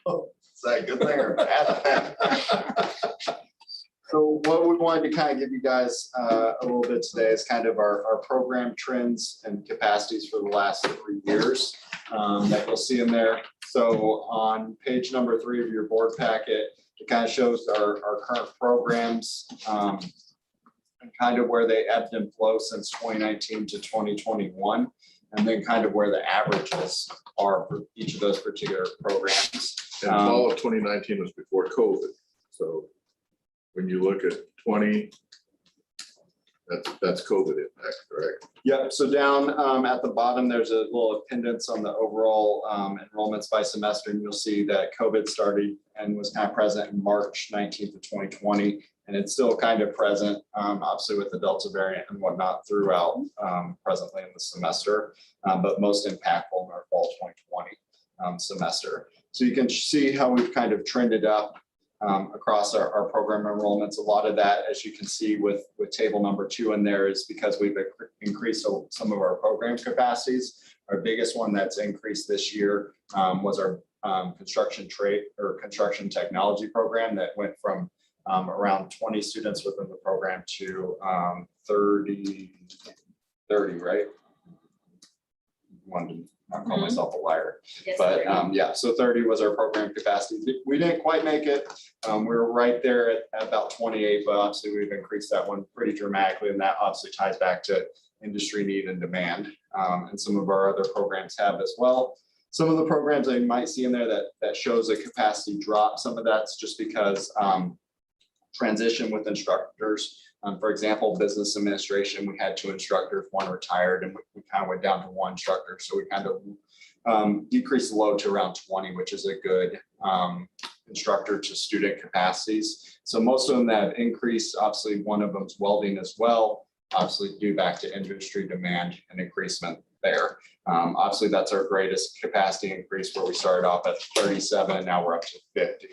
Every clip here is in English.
Is that a good thing or bad? So what we wanted to kind of give you guys a little bit today is kind of our program trends and capacities for the last 3 years that you'll see in there. So on page number 3 of your board packet, it kind of shows our current programs and kind of where they ebbed and flowed since 2019 to 2021, and then kind of where the averages are for each of those particular programs. And all of 2019 was before COVID. So when you look at 20, that's COVID impact, correct? Yeah, so down at the bottom, there's a little appendix on the overall enrollments by semester, and you'll see that COVID started and was kind of present in March 19th of 2020, and it's still kind of present, obviously with the Delta variant and whatnot throughout presently in the semester, but most impactful in our fall 2020 semester. So you can see how we've kind of trended up across our program enrollments. A lot of that, as you can see with table number 2 in there, is because we've increased some of our program capacities. Our biggest one that's increased this year was our construction trade or construction technology program that went from around 20 students within the program to 30, right? Wanted to not call myself a liar, Yes, but yeah, so 30 was our program capacity. We didn't quite make it. We were right there at about 28, but obviously we've increased that one pretty dramatically, and that obviously ties back to industry need and demand. And some of our other programs have as well. Some of the programs that you might see in there that shows a capacity drop, some of that's just because transition with instructors. For example, business administration, we had 2 instructors, 1 retired, and we kind of went down to 1 instructor. So we kind of decreased the load to around 20, which is a good instructor to student capacities. So most of them that have increased, obviously one of them is welding as well, obviously due back to industry demand and increasement there. Obviously that's our greatest capacity increase, where we started off at 37 and now we're up to 50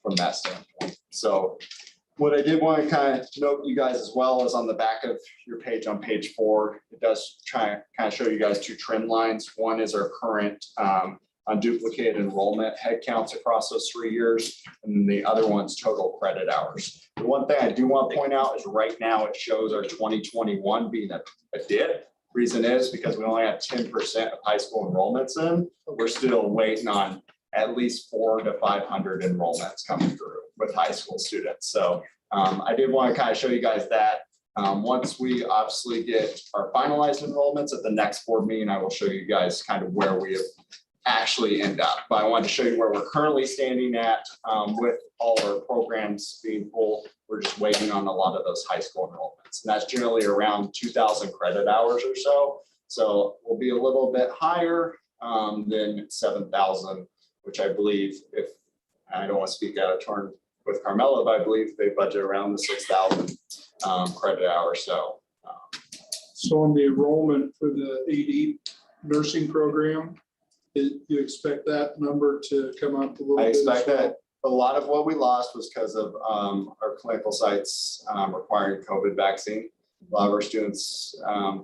from that standpoint. So what I did want to kind of note you guys as well is on the back of your page on page 4, it does try and kind of show you guys 2 trend lines. One is our current unduplicated enrollment headcounts across those 3 years, and then the other one's total credit hours. The one thing I do want to point out is right now it shows our 2021 being a dip. Reason is because we only have 10% of high school enrollments in. We're still waiting on at least 400 to 500 enrollments coming through with high school students. So I did want to kind of show you guys that. Once we obviously get our finalized enrollments at the next board meeting, I will show you guys kind of where we have actually end up. But I wanted to show you where we're currently standing at with all our programs being full. We're just waiting on a lot of those high school enrollments. And that's generally around 2,000 credit hours or so. So we'll be a little bit higher than 7,000, which I believe, if I don't want to speak out of turn with Carmela, but I believe they budget around the 6,000 credit hours. So on the enrollment for the AD nursing program, you expect that number to come up a little bit? I expect that a lot of what we lost was because of our clinical sites requiring COVID vaccine. A lot of our students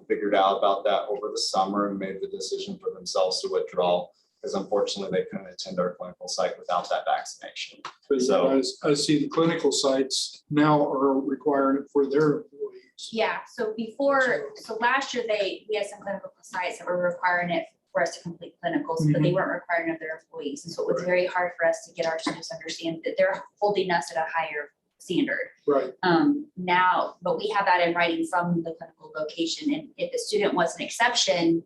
figured out about that over the summer and made the decision for themselves to withdraw, because unfortunately they couldn't attend our clinical site without that vaccination. But So I see the clinical sites now are requiring it for their employees. Yeah, so last year we had some clinical sites that were requiring it for us to complete clinicals, but they weren't requiring of their employees. And so it was very hard for us to get our students to understand that they're holding us at a higher standard. Right. Now, but we have that in writing from the clinical location. And if the student was an exception,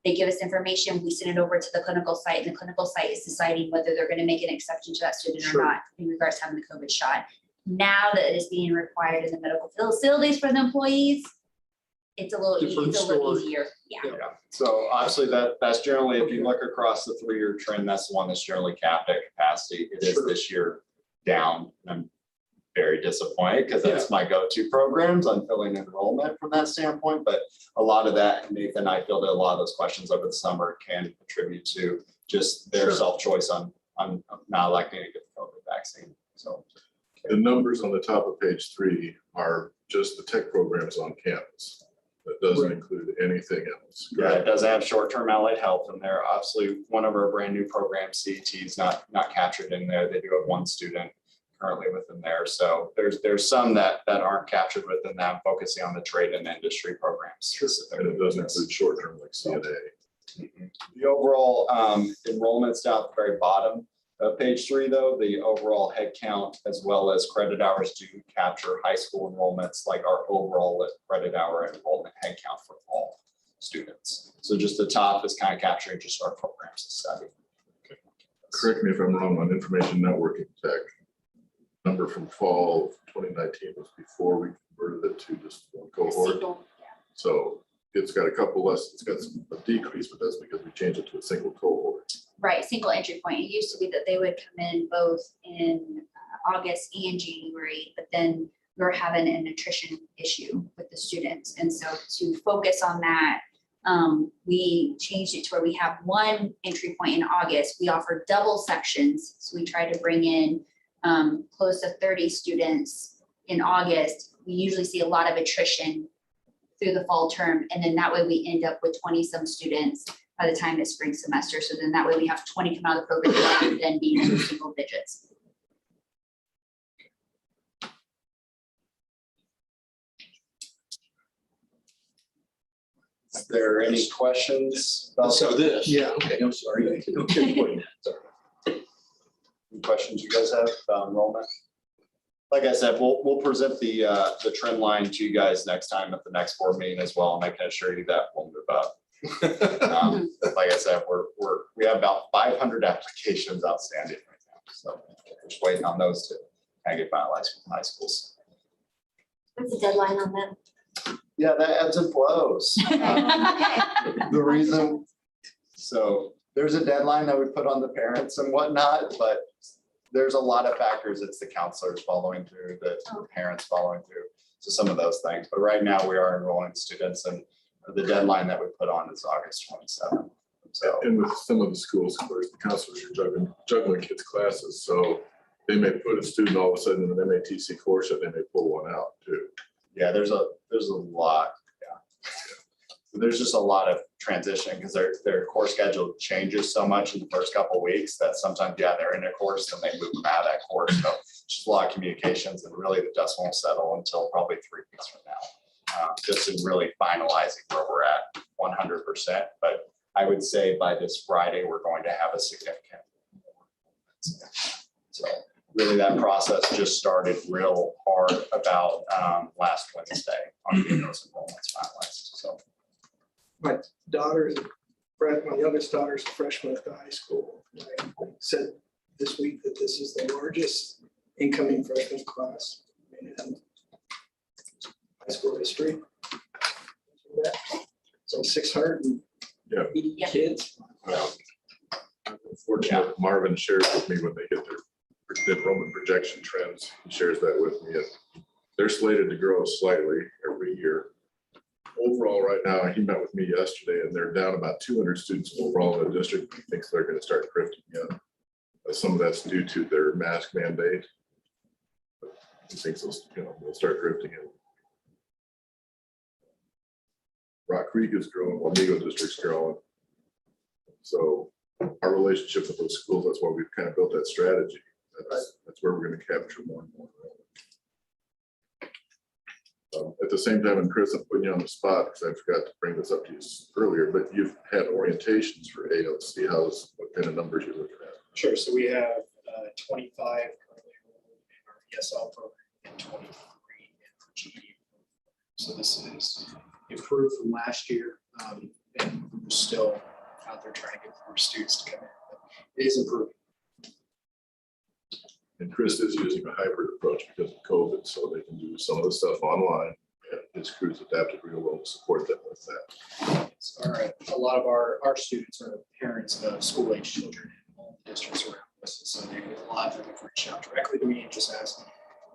they give us information, we send it over to the clinical site, and the clinical site is deciding whether they're going to make an exception to that student or not in regards to having the COVID shot. Now that it is being required in the medical facilities for the employees, it's a little easier. Yeah. So obviously that's generally, if you look across the 3-year trend, that's the one that's generally capped at capacity. It is this year down. I'm very disappointed because that's my go-to programs on filling enrollment from that standpoint. But a lot of that, Nathan and I fielded a lot of those questions over the summer, can attribute to just their self-choice on not electing to get the COVID vaccine. So the numbers on the top of page 3 are just the tech programs on campus. That doesn't Right. include anything else. Yeah, it doesn't have short-term allied health in there. Obviously, one of our brand new programs, CET, is not captured in there. They do have one student currently within there. So there's some that aren't captured within that, focusing on the trade and industry programs And specifically. it doesn't include short-term like CNA. The overall enrollments down at the very bottom of page 3, though, the overall head count as well as credit hours do capture high school enrollments, like our overall credit hour enrollment head count for all students. So just the top is kind of capturing just our programs to study. Correct me if I'm wrong on information networking tech. Number from fall of 2019 was before we converted it to just one cohort. Single, yeah. So it's got a couple less, it's got a decrease, but that's because we changed it to a single cohort. Right, single entry point. It used to be that they would come in both in August and January, but then we were having an attrition issue with the students. And so to focus on that, we changed it to where we have one entry point in August. We offer double sections. So we try to bring in close to 30 students in August. We usually see a lot of attrition through the fall term. And then that way we end up with 20 some students by the time it's spring semester. So then that way we have 20 come out of the program rather than being in single digits. Is there any questions? about this. Yeah. Okay, I'm sorry. Any questions you guys have about enrollment? Like I said, we'll present the trend line to you guys next time at the next board meeting as well, and I can assure you that we'll move up. Like I said, we have about 500 applications outstanding right now, so we're just waiting on those to kind of get finalized from high schools. What's the deadline on that? Yeah, that ebbs and flows. The reason, so there's a deadline that we put on the parents and whatnot, but there's a lot of factors. It's the counselors following through, the parents following through, so some of those things. But right now we are enrolling students, and the deadline that we put on is August 27th. So And with some of the schools, of course, the counselors are juggling kids' classes, so they may put a student all of a sudden in an MATC course, and they may pull one out too. yeah, there's a lot. Yeah, so there's just a lot of transition because their course schedule changes so much in the first couple of weeks that sometimes, yeah, they're in a course and they move them out of that course. So just a lot of communications, and really the dust won't settle until probably 3 weeks from now. Just in really finalizing where we're at 100%. But I would say by this Friday, we're going to have a significant. So really that process just started real hard about last Wednesday on getting those enrollments finalized. So My youngest daughter's a freshman at the high school. I said this week that this is the largest incoming freshman class in high school history. So 680 Yeah. kids. Unfortunately, Marvin shares with me when they get their enrollment projection trends, he shares that with me. And they're slated to grow slightly every year. Overall, right now, he met with me yesterday, and they're down about 200 students overall in the district. He thinks they're going to start drifting in. Some of that's due to their mask mandate. He thinks they'll start drifting in. Rock Creek is growing, Wamego District's growing. So our relationship with those schools, that's why we've kind of built that strategy. That's where we're going to capture more and more. At the same time, and Chris, I'm putting you on the spot because I forgot to bring this up to you earlier, but you've had orientations for ALC. What kind of numbers you're looking at? Sure, so we have 25 currently enrolled in our ESL program and 23 in our GED. So this is improved from last year, and we're still out there trying to get more students to come in. But it is improving. And Chris is using a hybrid approach because of COVID, so they can do some of the stuff online. And his crew's adapted real well to support them with that. So a lot of our students are parents of school-age children in all the districts around us. So a lot of them have reached out directly to me and just asked,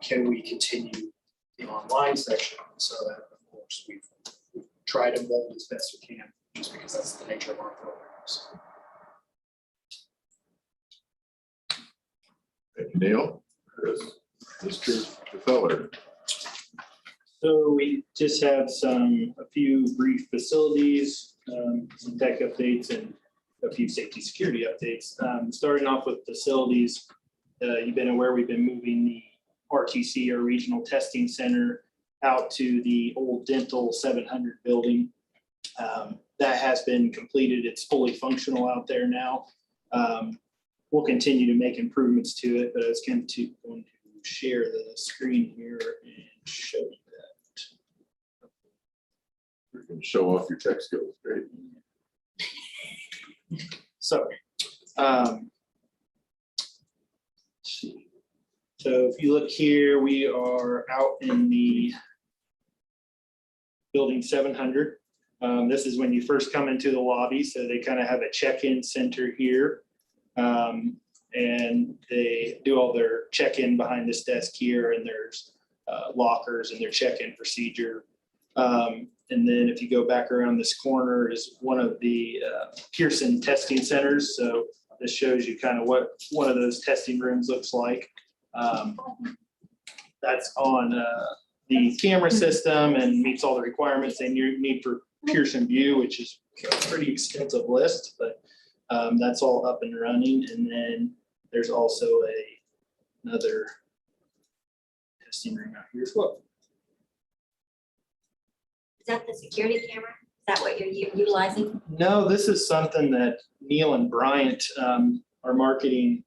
can we continue the online section? So that, of course, we've tried to mold as best we can, just because that's the nature of our programs. Thank you, Neil. Chris, Mr. Feller. So we just have a few brief facilities, some tech updates and a few safety security updates. Starting off with facilities, you've been aware we've been moving the RTC or Regional Testing Center out to the old Dental 700 building. That has been completed. It's fully functional out there now. We'll continue to make improvements to it, but I was going to share the screen here and show you that. You can show off your tech skills, great. So, let's see. So if you look here, we are out in the building 700. This is when you first come into the lobby. So they kind of have a check-in center here. And they do all their check-in behind this desk here, and there's lockers and their check-in procedure. And then if you go back around this corner is one of the Pearson testing centers. So this shows you kind of what one of those testing rooms looks like. That's on the camera system and meets all the requirements they need for Pearson View, which is a pretty extensive list, but that's all up and running. And then there's also another testing room out here as well. Is that the security camera? Is that what you're utilizing? No, this is something that Neil and Bryant, our marketing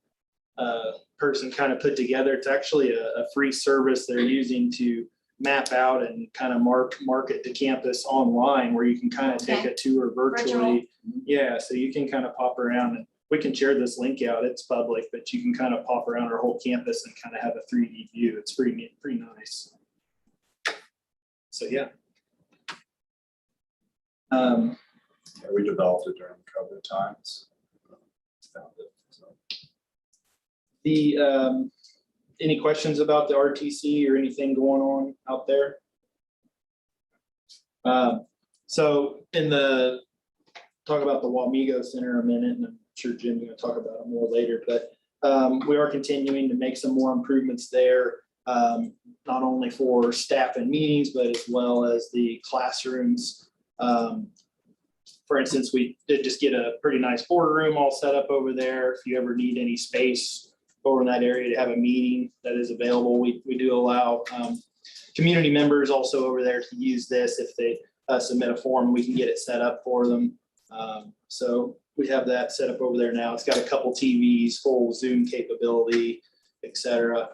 person, kind of put together. It's actually a free service they're using to map out and kind of market the campus online, where you can kind of take a tour virtually. Virtual. Yeah, so you can kind of pop around, and we can share this link out. It's public, but you can kind of pop around our whole campus and kind of have a 3D view. It's pretty neat, pretty nice. So yeah. We developed it during COVID times. Any questions about the RTC or anything going on out there? So talk about the Wamego Center a minute, and I'm sure Jim's going to talk about it more later, but we are continuing to make some more improvements there, not only for staff and meetings, but as well as the classrooms. For instance, we did just get a pretty nice boardroom all set up over there. If you ever need any space over in that area to have a meeting, that is available. We do allow community members also over there to use this. If they submit a form, we can get it set up for them. So we have that set up over there now. It's got a couple TVs, full Zoom capability, etc.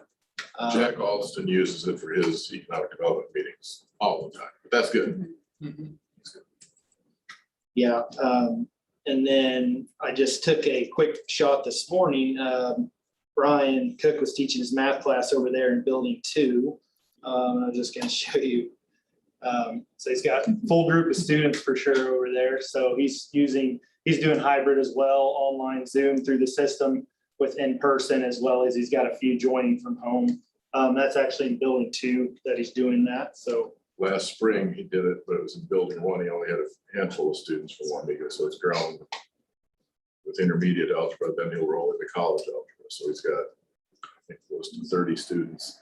Jack Alston uses it for his economic development meetings all the time, but that's good. Yeah. And then I just took a quick shot this morning. Brian Cook was teaching his math class over there in building 2. I'm just going to show you. So he's got a full group of students for sure over there. So he's doing hybrid as well, online Zoom through the system with in person, as well as he's got a few joining from home. That's actually in building 2 that he's doing that. So Last spring he did it, but it was in building 1. He only had a handful of students for Wamego, so it's grown with intermediate algebra. Then he'll roll into college algebra. So he's got, I think, close to 30 students,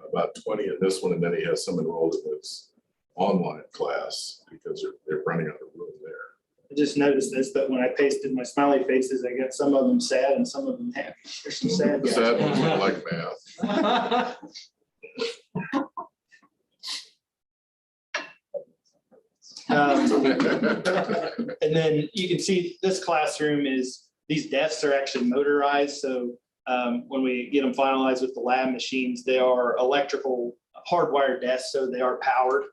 about 20 in this one, and then he has some enrolled in his online class because they're running out of room there. I just noticed this, but when I pasted my smiley faces, I got some of them sad and some of them happy. There's some sad The guys. sad ones don't like math. And then you can see this classroom these desks are actually motorized. So when we get them finalized with the lab machines, they are electrical hardwired desks, so they are powered.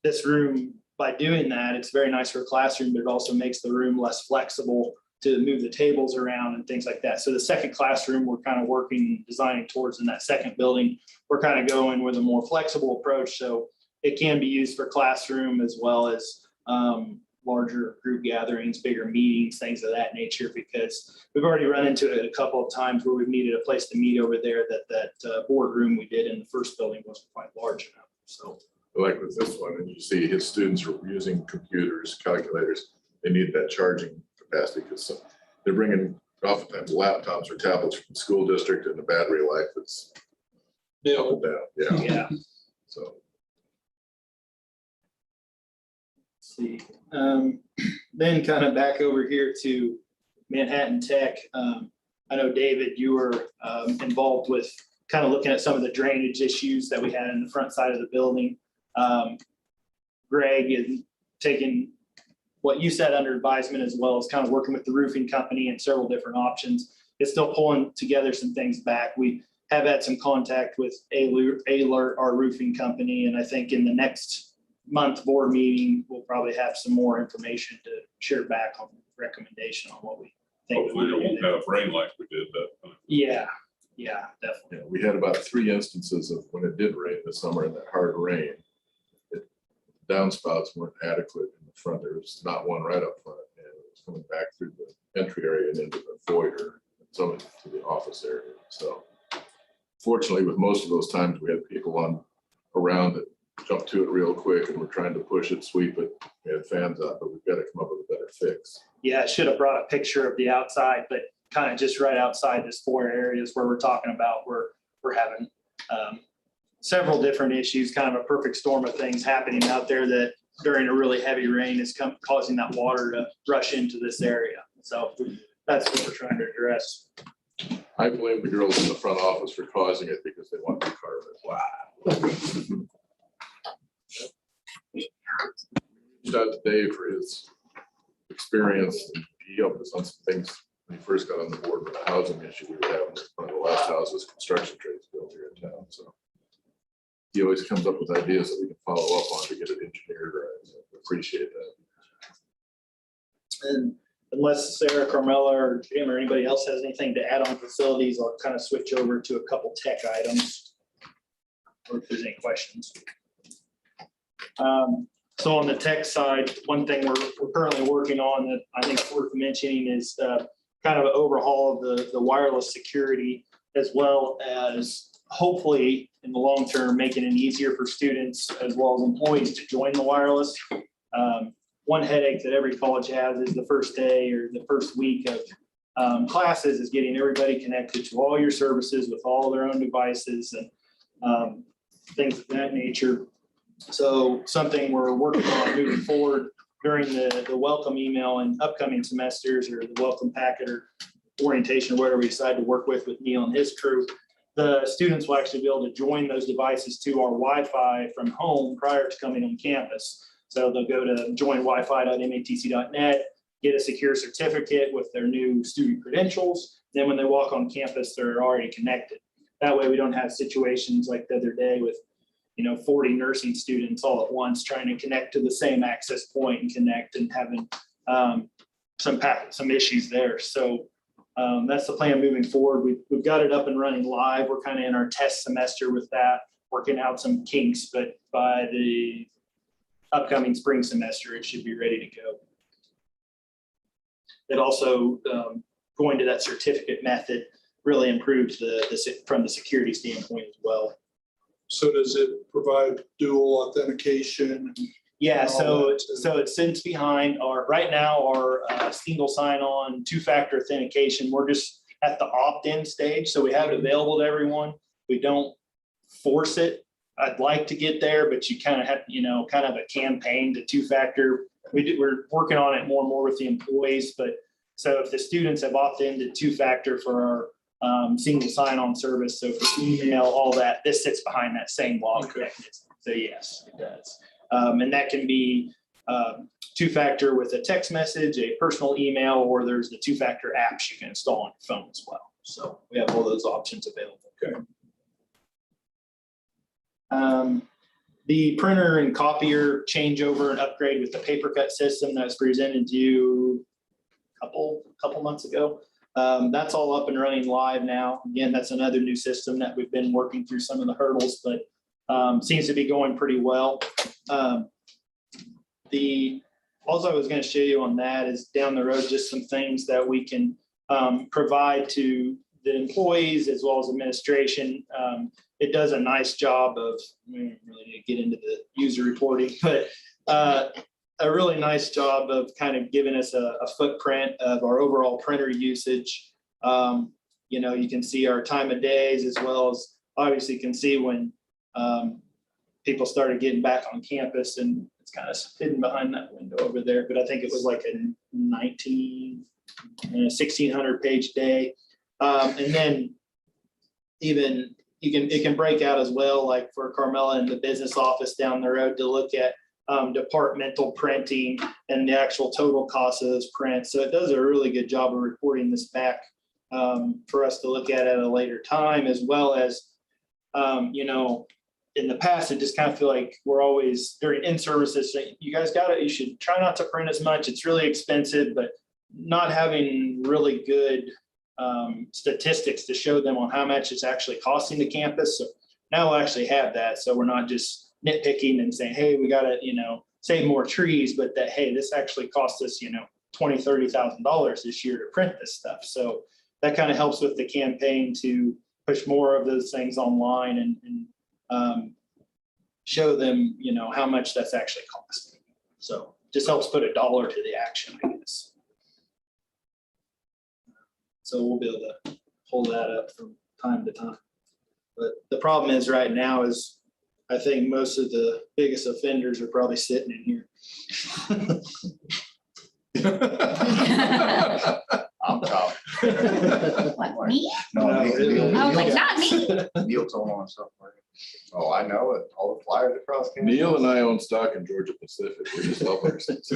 This room, by doing that, it's very nice for a classroom, but it also makes the room less flexible to move the tables around and things like that. So the second classroom we're kind of working, designing towards in that second building, we're kind of going with a more flexible approach. So it can be used for classroom as well as larger group gatherings, bigger meetings, things of that nature, because we've already run into it a couple of times where we've needed a place to meet over there that boardroom we did in the first building wasn't quite large enough. So Like with this one, and you see his students are using computers, calculators. They need that charging capacity because they're bringing oftentimes laptops or tablets from the school district, and the battery life is up and down. Yeah. yeah. So see. Then kind of back over here to Manhattan Tech. I know, David, you were involved with kind of looking at some of the drainage issues that we had in the front side of the building. Greg is taking what you said under advisement, as well as kind of working with the roofing company and several different options. It's still pulling together some things back. We have had some contact with Alert, our roofing company, and I think in the next month board meeting, we'll probably have some more information to share back on recommendation on what we think. Hopefully it won't have rain like we did that time. Yeah, definitely. Yeah, we had about 3 instances of when it did rain this summer in that hard rain. Downspouts weren't adequate in the front. There was not one right up front, and it was coming back through the entry area and into the foyer, and some into the office area. So fortunately, with most of those times, we had people around that jumped to it real quick, and we're trying to push it, sweep it. We had fans out, but we've got to come up with a better fix. Yeah, I should have brought a picture of the outside, but kind of just right outside this foyer areas where we're talking about, we're having several different issues, kind of a perfect storm of things happening out there that during a really heavy rain is causing that water to rush into this area. So that's what we're trying to address. I blame the girls in the front office for causing it because they want to carve it. Wow. Reached out to Dave for his experience. He helped us on some things when he first got on the board with the housing issue we were having. One of the last houses construction trades built here in town. So he always comes up with ideas that we can follow up on to get it engineered right. So I appreciate that. And unless Sarah, Carmella, or Jim, or anybody else has anything to add on facilities, I'll kind of switch over to a couple tech items, or if there's any questions. So on the tech side, one thing we're currently working on that I think is worth mentioning is kind of an overhaul of the wireless security, as well as hopefully in the long term, making it easier for students as well as employees to join the wireless. One headache that every college has is the first day or the first week of classes is getting everybody connected to all your services with all their own devices and things of that nature. So something we're working on moving forward during the welcome email and upcoming semesters, or the welcome packet or orientation, or whatever we decide to work with Neil and his crew. The students will actually be able to join those devices to our Wi-Fi from home prior to coming on campus. So they'll go to joinwifi.matc.net, get a secure certificate with their new student credentials. Then when they walk on campus, they're already connected. That way we don't have situations like the other day with 40 nursing students all at once trying to connect to the same access point and connect and having some issues there. So that's the plan moving forward. We've got it up and running live. We're kind of in our test semester with that, working out some kinks, but by the upcoming spring semester, it should be ready to go. It also, going to that certificate method really improves from the security standpoint as well. So does it provide dual authentication? Yeah, and all so that? it sits behind right now our single sign-on 2-factor authentication. We're just at the opt-in stage, so we have it available to everyone. We don't force it. I'd like to get there, but you kind of have, kind of a campaign to 2-factor. We're working on it more and more with the employees, but so if the students have opted into 2-factor for our single sign-on service, so for email, all that, this sits behind that same log mechanism. So yes, it does. And that can be 2-factor with a text message, a personal email, or there's the 2-factor apps you can install on your phone as well. So we have all those options available. Okay. The printer and copier changeover and upgrade with the paper cut system that was presented to you a couple months ago. That's all up and running live now. Again, that's another new system that we've been working through some of the hurdles, but seems to be going pretty well. Also I was going to show you on that is down the road, just some things that we can provide to the employees as well as administration. It does a nice job of, we don't really need to get into the user reporting, but a really nice job of kind of giving us a footprint of our overall printer usage. You can see our time of days, as well as obviously can see when people started getting back on campus, and it's kind of hidden behind that window over there, but I think it was like a 1,600 page day. And then even it can break out as well, like for Carmela in the business office down the road to look at departmental printing and the actual total cost of those prints. So it does a really good job of reporting this back for us to look at a later time, as well as, you know, in the past, I just kind of feel like we're always during in-services saying, you guys you should try not to print as much. It's really expensive, but not having really good statistics to show them on how much it's actually costing the campus. So now we'll actually have that. So we're not just nitpicking and saying, hey, we got to, you know, save more trees, but that, hey, this actually cost us, you know, $20,000, $30,000 this year to print this stuff. So that kind of helps with the campaign to push more of those things online and show them, you know, how much that's actually costing. So just helps put a dollar to the action, I guess. So we'll be able to pull that up from time to time. But the problem is right now is I think most of the biggest offenders are probably sitting in here. I'm top. What, me? No, I was like, not me. Neil told on stuff. Oh, I know it. All the flyers across. campus. Neil and I own stock in Georgia Pacific. We just love ourselves.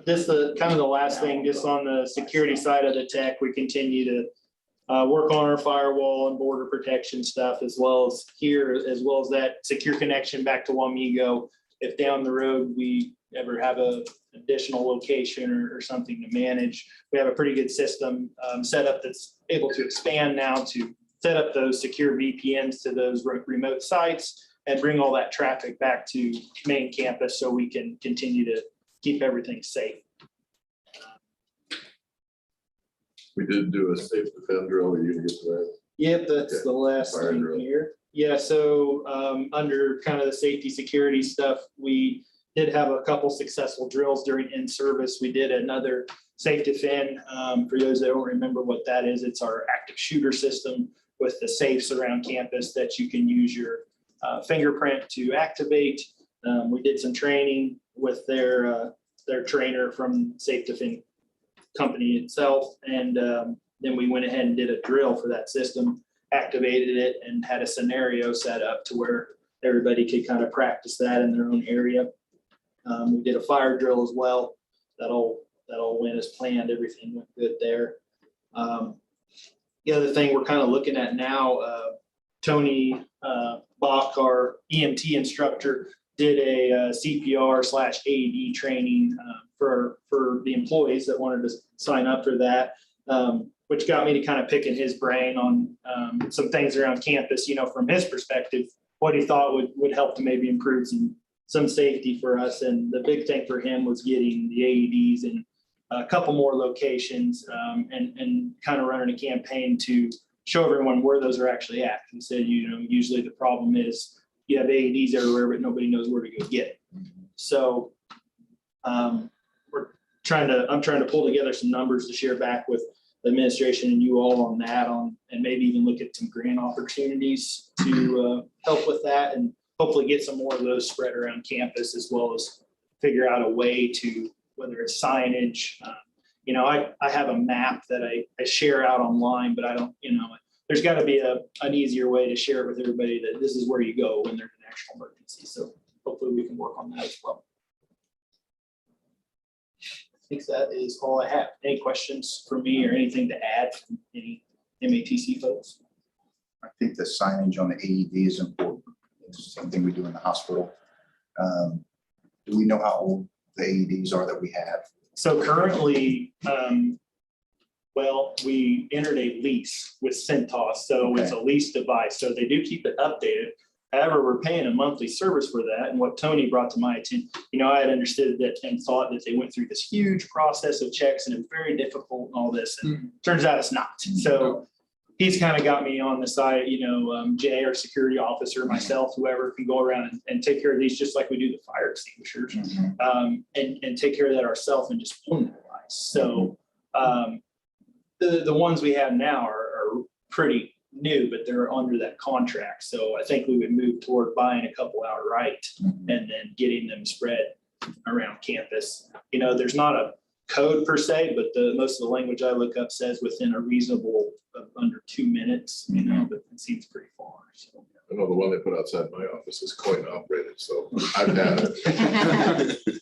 This is kind of the last thing, just on the security side of the tech, we continue to work on our firewall and border protection stuff, as well as that secure connection back to Wamego. If down the road we ever have a additional location or something to manage, we have a pretty good system set up that's able to expand now to set up those secure VPNs to those remote sites and bring all that traffic back to main campus so we can continue to keep everything safe. We did do a safe defend drill. Are you gonna get to that? Yep, that's the last Fire thing drill. here. Yeah, so under kind of the safety security stuff, we did have a couple successful drills during in-service. We did another safe defend. For those that don't remember what that is, it's our active shooter system with the safes around campus that you can use your fingerprint to activate. We did some training with their trainer from Safe Defend company itself. And then we went ahead and did a drill for that system, activated it, and had a scenario set up to where everybody could kind of practice that in their own area. We did a fire drill as well. That'll went as planned. Everything went good there. The other thing we're kind of looking at now, Tony Bach, our EMT instructor, did a Cpr Slash Aed training for the employees that wanted to sign up for that, which got me to kind of picking his brain on some things around campus, you know, from his perspective, what he thought would help to maybe improve some safety for us. And the big thing for him was getting the AEDs in a couple more locations and kind of running a campaign to show everyone where those are actually at. He said, you know, usually the problem is you have AEDs everywhere, but nobody knows where to go get it. So I'm trying to pull together some numbers to share back with the administration and you all on that, and maybe even look at some grant opportunities to help with that, and hopefully get some more of those spread around campus, as well as figure out a way to, whether it's signage. You know, I have a map that I share out online, but I don't, you know, there's got to be an easier way to share it with everybody that this is where you go when there's an actual emergency. So hopefully we can work on that as well. I think that is all I have. Any questions for me or anything to add from any MATC folks? I think the signage on the AED is important. It's something we do in the hospital. Do we know how old the AEDs are that we have? So currently, well, we entered a lease with Centos, so it's a lease device. So they do keep it updated. However, we're paying a monthly service for that. And what Tony brought to my attention, you know, I had understood that and thought that they went through this huge process of checks and it was very difficult and all this. And turns out it's not. So he's kind of got me on the side, you know, Jay, our security officer, myself, whoever can go around and take care of these just like we do the fire extinguishers, and take care of that ourselves and just own the device. So the ones we have now are pretty new, but they're under that contract. So I think we would move toward buying a couple outright and then getting them spread around campus. You know, there's not a code per se, but most of the language I look up says within a reasonable of under 2 minutes, you know, but it seems pretty far. So. I know the one they put outside my office is coin operated, so I've had it.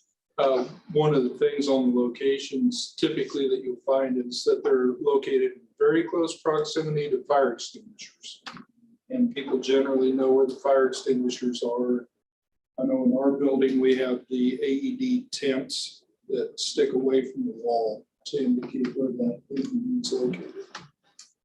One of the things on the locations typically that you'll find is that they're located in very close proximity to fire extinguishers. And people generally know where the fire extinguishers are. I know in our building, we have the AED tents that stick away from the wall to indicate where that AED is located.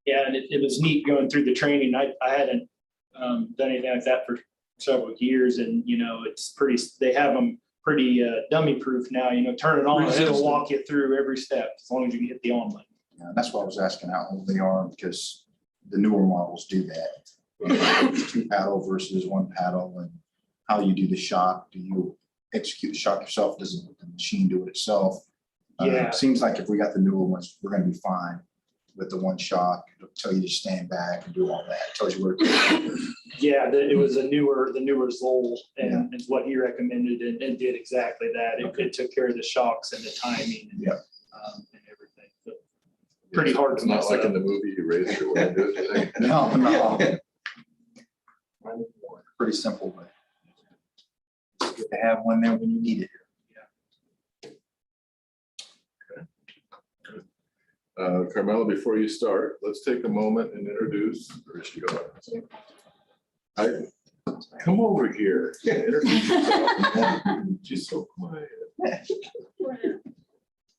Yeah, and it was neat going through the training. I hadn't done anything like that for several years, and you know, it's pretty. They have them pretty dummy proof now. You know, turn it on, and it'll walk you through every step as long as you can hit the on button. Yeah, that's why I was asking how old they are, because the newer models do that. 2 paddle versus 1 paddle, and how you do the shock. Do you execute the shock yourself? Does the machine do it itself? Yeah. It seems like if we got the newer ones, we're gonna be fine with the 1 shock. It'll tell you to stand back and do all that. It tells you where to go. Yeah, it was the newer Zoll, and is what he recommended, and did exactly that. It took care of the shocks and the timing and, Yeah. And everything. So, pretty hard to It's not mess like up. in the movie Eraser where they do it. No. Pretty simple, but it's good to have one there when you need it. Carmela, before you start, let's take a moment and introduce, or is she gone? Come over here. Introduce yourself. She's so quiet.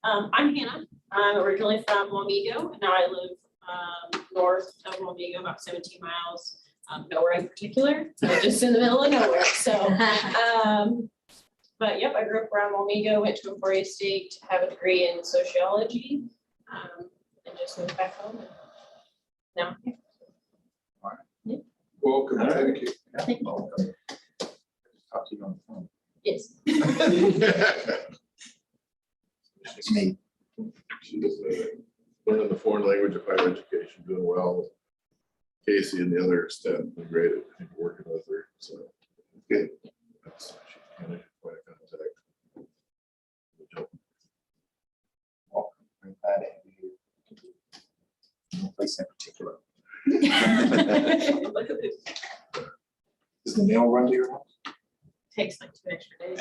I'm Hannah. I'm originally from Wamego. Now I live north of Wamego, about 17 miles, nowhere in particular, so just in the middle of nowhere. So, but yep, I grew up around Wamego, went to Emporia State, have a degree in sociology, and just moved back home. Now, Welcome, thank you. Welcome. Talk to you on the phone. yes. It's me. She's learning the foreign language of higher education, doing well. Casey and the other staff have been great at working with her, so good. She's kind of quite a contact. Welcome. I'm glad to have you here. No place in particular. Look at this. Does the mail run to your house? Takes like 2 extra days.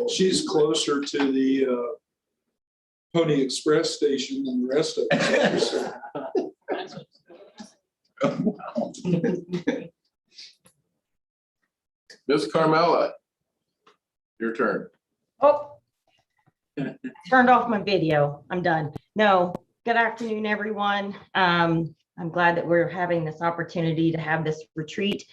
She's closer to the Pony Express station than the rest of us. Miss Carmela, your turn. Oh, turned off my video. I'm done. No, good afternoon, everyone. I'm glad that we're having this opportunity to have this retreat.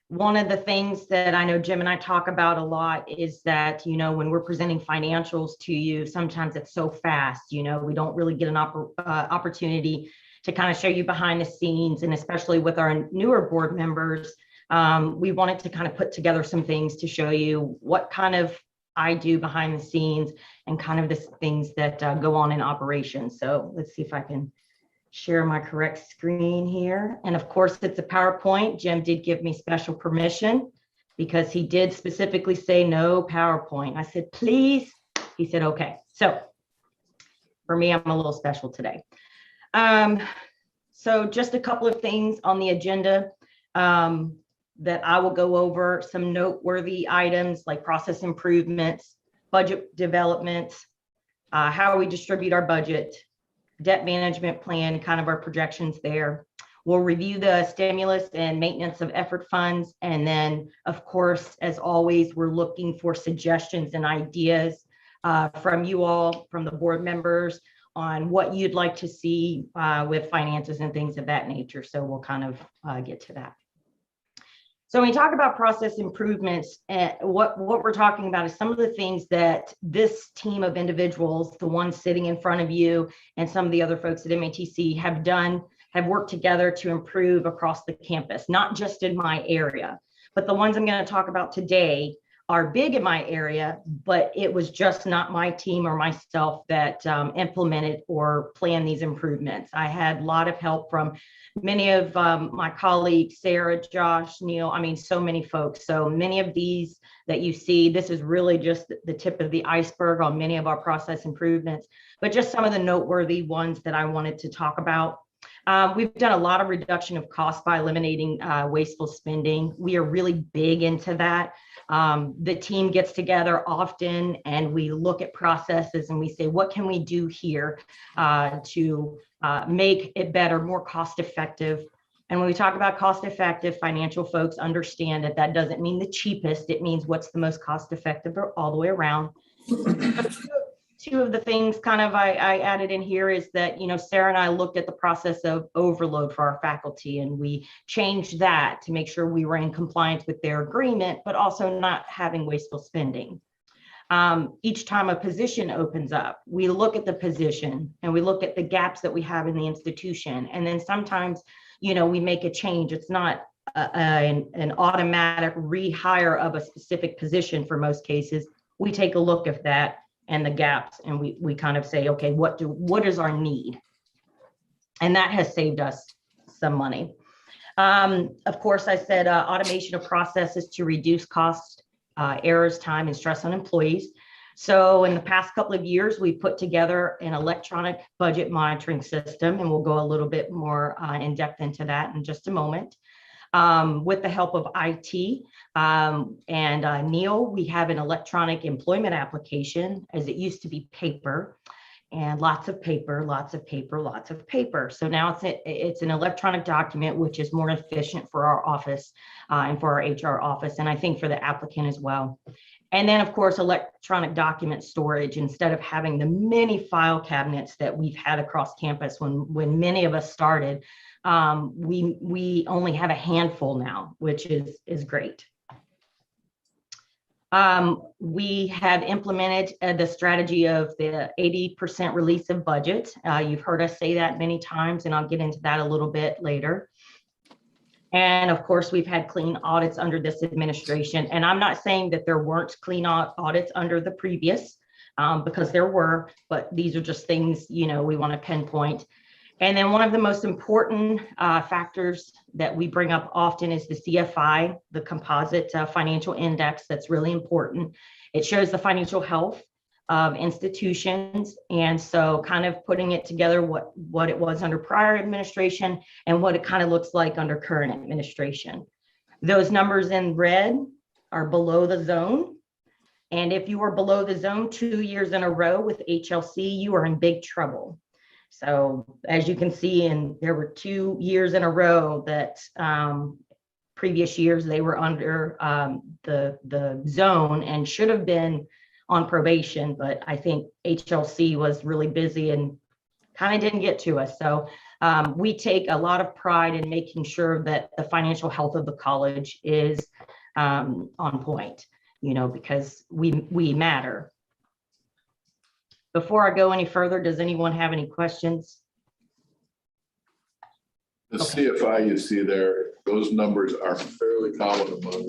One of the things that I know Jim and I talk about a lot is that, you know, when we're presenting financials to you, sometimes it's so fast, you know, we don't really get an opportunity to kind of show you behind the scenes, and especially with our newer board members, we wanted to kind of put together some things to show you what kind of I do behind the scenes and kind of the things that go on in operations. So let's see if I can share my correct screen here. And of course, it's a PowerPoint. Jim did give me special permission because he did specifically say no PowerPoint. I said, please. He said, okay. So for me, I'm a little special today. So just a couple of things on the agenda that I will go over, some noteworthy items like process improvements, budget developments, how we distribute our budget, debt management plan, kind of our projections there. We'll review the stimulus and maintenance of effort funds. And then, of course, as always, we're looking for suggestions and ideas from you all, from the board members, on what you'd like to see with finances and things of that nature. So we'll kind of get to that. So when we talk about process improvements, what we're talking about is some of the things that this team of individuals, the ones sitting in front of you and some of the other folks at MATC have worked together to improve across the campus, not just in my area, but the ones I'm going to talk about today are big in my area, but it was just not my team or myself that implemented or planned these improvements. I had a lot of help from many of my colleagues, Sarah, Josh, Neil, I mean, so many folks. So many of these that you see, this is really just the tip of the iceberg on many of our process improvements, but just some of the noteworthy ones that I wanted to talk about. We've done a lot of reduction of costs by eliminating wasteful spending. We are really big into that. The team gets together often and we look at processes and we say, what can we do here to make it better, more cost effective? And when we talk about cost effective, financial folks understand that that doesn't mean the cheapest. It means what's the most cost effective all the way around. Two of the things kind of I added in here is that, you know, Sarah and I looked at the process of overload for our faculty and we changed that to make sure we were in compliance with their agreement, but also not having wasteful spending. Each time a position opens up, we look at the position and we look at the gaps that we have in the institution. And then sometimes, you know, we make a change. It's not an automatic rehire of a specific position for most cases. We take a look at that and the gaps, and we kind of say, okay, what is our need? And that has saved us some money. Of course, I said automation of processes to reduce cost, errors, time, and stress on employees. So in the past couple of years, we put together an electronic budget monitoring system, and we'll go a little bit more in depth into that in just a moment. With the help of IT and Neil, we have an electronic employment application, as it used to be paper, and lots of paper, lots of paper, lots of paper. So now it's an electronic document, which is more efficient for our office and for our HR office, and I think for the applicant as well. And then, of course, electronic document storage, instead of having the many file cabinets that we've had across campus when many of us started. We only have a handful now, which is great. We have implemented the strategy of the 80% release of budget. You've heard us say that many times, and I'll get into that a little bit later. And of course, we've had clean audits under this administration. And I'm not saying that there weren't clean audits under the previous, because there were, but these are just things, you know, we want to pinpoint. And then one of the most important factors that we bring up often is the CFI, the composite financial index. That's really important. It shows the financial health of institutions. And so kind of putting it together, what it was under prior administration and what it kind of looks like under current administration. Those numbers in red are below the zone. And if you are below the zone 2 years in a row with HLC, you are in big trouble. So as you can see, and there were 2 years in a row that previous years they were under the zone and should have been on probation, but I think HLC was really busy and kind of didn't get to us. So we take a lot of pride in making sure that the financial health of the college is on point, you know, because we matter. Before I go any further, does anyone have any questions? The CFI you see there, those numbers are fairly common among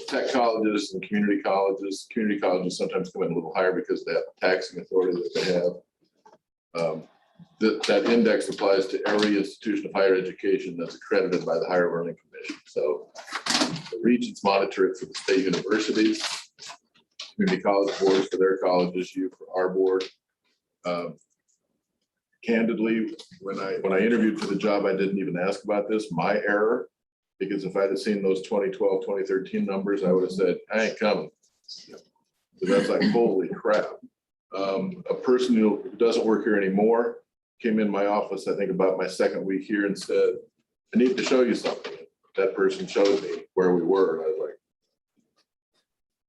tech colleges and community colleges. Community colleges sometimes come in a little higher because they have the taxing authority that they have. That index applies to every institution of higher education that's accredited by the Higher Learning Commission. So the regions monitor it for the state universities, community college boards for their colleges, you for our board. Candidly, when I interviewed for the job, I didn't even ask about this, my error, because if I'd have seen those 2012, 2013 numbers, I would have said, I ain't coming. So that's like, holy crap. A person who doesn't work here anymore came in my office, I think about my second week here, and said, I need to show you something. That person showed me where we were, and I was like,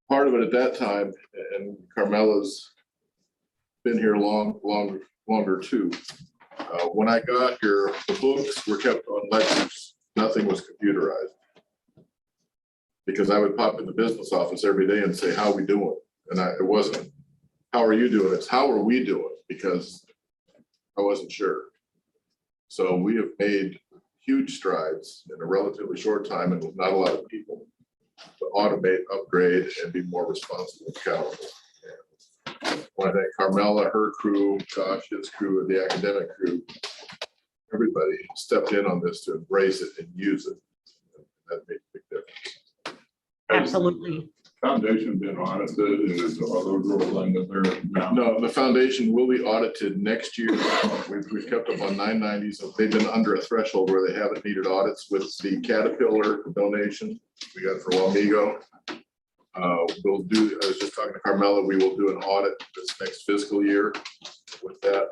part of it at that time, and Carmela's been here longer too. When I got here, the books were kept on ledgers. Nothing was computerized. Because I would pop in the business office every day and say, how are we doing? And it wasn't, how are you doing? It's how are we doing? Because I wasn't sure. So we have made huge strides in a relatively short time and with not a lot of people. to automate, upgrade, and be more responsible and accountable. And I want to thank Carmela, her crew, Josh, his crew, and the academic crew. Everybody stepped in on this to embrace it and use it. That made a big difference. Absolutely. Foundation been audited, is other rolling that they're now. No, the foundation will be audited next year. We've kept up on 990s. They've been under a threshold where they haven't needed audits with the Caterpillar donation we got for Wamego. We'll do, I was just talking to Carmela, we will do an audit this next fiscal year with that.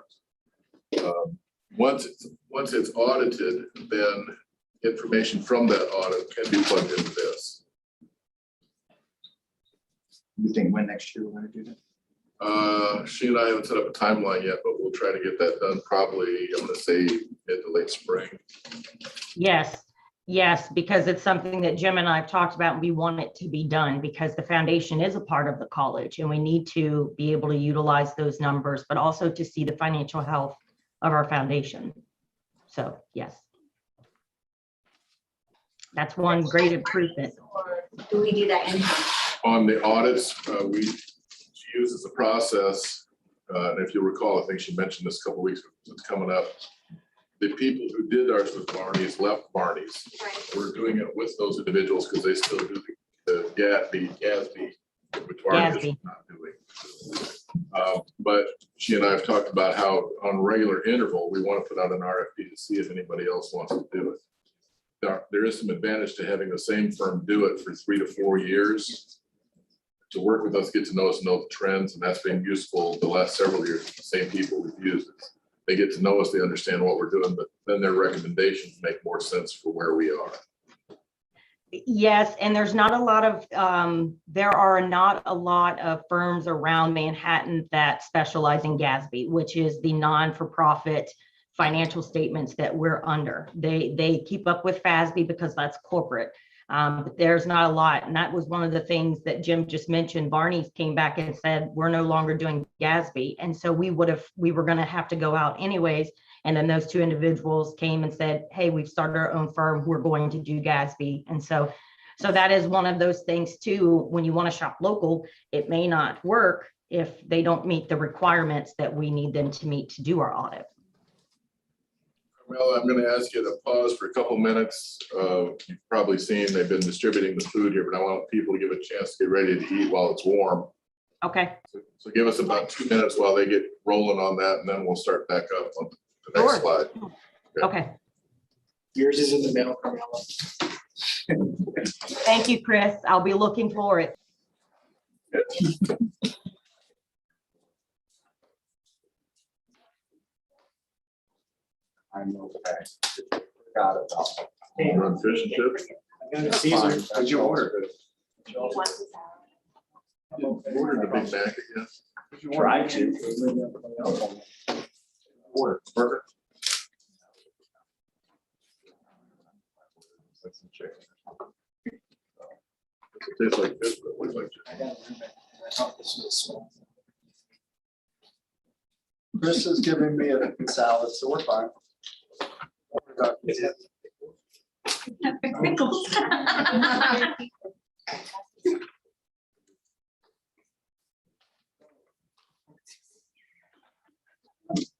Once it's audited, then information from that audit can be plugged into this. You think when next year we're gonna do that? She and I haven't set up a timeline yet, but we'll try to get that done probably, I'm gonna say mid to late spring. Yes, because it's something that Jim and I have talked about, and we want it to be done because the foundation is a part of the college and we need to be able to utilize those numbers, but also to see the financial health of our foundation. So, yes. That's one great improvement. Or do we do that in-house? On the audits, she uses a process, and if you recall, I think she mentioned this a couple weeks ago, it's coming up. The people who did ours with Barney's left Barney's. We're doing it with those individuals because they still do the GASB, which Barney's is not doing. But she and I have talked about how on regular interval, we want to put out an RFP to see if anybody else wants to do it. There is some advantage to having the same firm do it for 3 to 4 years. To work with us, get to know us, know the trends, and that's been useful the last several years. The same people we've used it. They get to know us, they understand what we're doing, but then their recommendations make more sense for where we are. Yes, and there's not a lot of, there are not a lot of firms around Manhattan that specialize in GASB, which is the non-for-profit financial statements that we're under. They keep up with FASB because that's corporate. But there's not a lot. And that was one of the things that Jim just mentioned. Barney's came back and said, we're no longer doing GASB. And so we were going to have to go out anyways. And then those two individuals came and said, hey, we've started our own firm. We're going to do GASB. And so that is one of those things too. When you want to shop local, it may not work if they don't meet the requirements that we need them to meet to do our audit. Well, I'm going to ask you to pause for a couple minutes. You've probably seen they've been distributing the food here, but I want people to give a chance to get ready to eat while it's warm. Okay. So give us about 2 minutes while they get rolling on that, and then we'll start back up on the next slide. Okay. Yours is in the mail, Carmela. Thank you, Chris. I'll be looking for it. I know that. Forgot about. Run fish and chips. I got a Caesar. What'd you order? Ordered a Big Mac again. Tried to. Order burger. That's some chicken. It tastes like this, but it looks like I chicken. got a roommate. I thought this was small. Chris is giving me a salad, so we're fine. Pickles.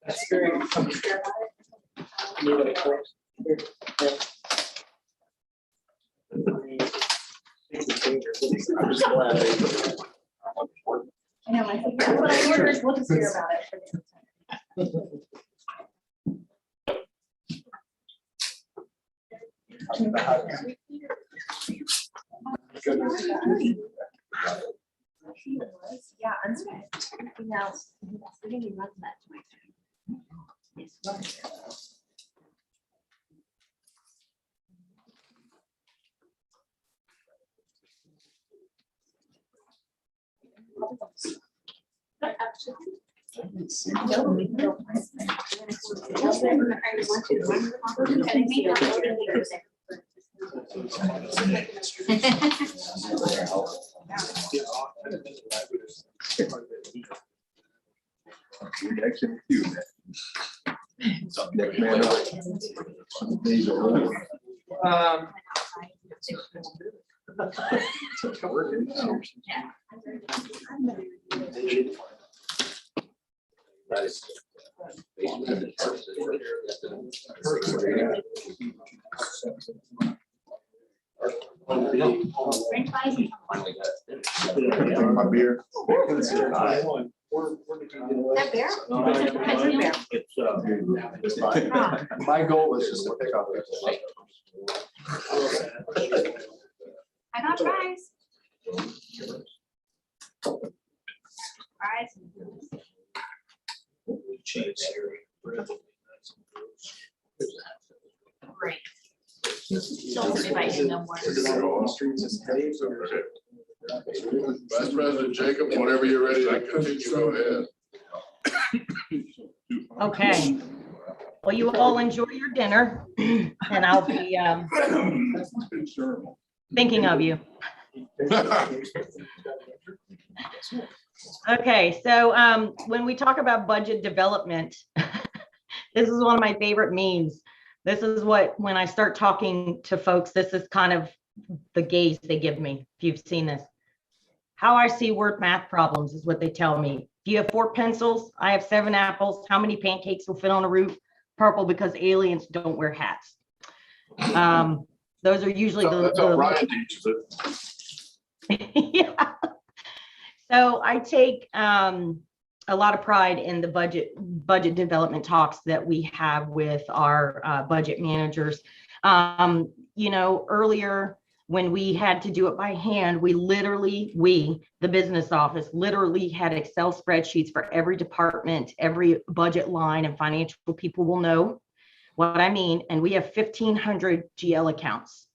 That's very. Need a course. I'm just glad. I know, I think that's what I ordered. We'll just hear about it for the next time. Yeah, unspent. Now, we're gonna run that to my phone. Yes. French fries? My beer. That bear? It's fine. My goal was just to pick up. I got fries. Fries. Great. Don't invite him no more. Vice President Jacob, whenever you're ready to continue, go ahead. Okay. Well, you all enjoy your dinner and I'll be thinking of you. Okay, so when we talk about budget development, this is one of my favorite memes. This is what, when I start talking to folks, this is kind of the gaze they give me, if you've seen this. How I see word math problems is what they tell me. If you have 4 pencils, I have 7 apples. How many pancakes will fit on a roof? Purple, because aliens don't wear hats. Those are usually That's how Ryan teaches it. Yeah. So I take a lot of pride in the budget development talks that we have with our budget managers. You know, earlier when we had to do it by hand, the business office literally had Excel spreadsheets for every department, every budget line, and financial people will know what I mean. And we have 1,500 GL accounts.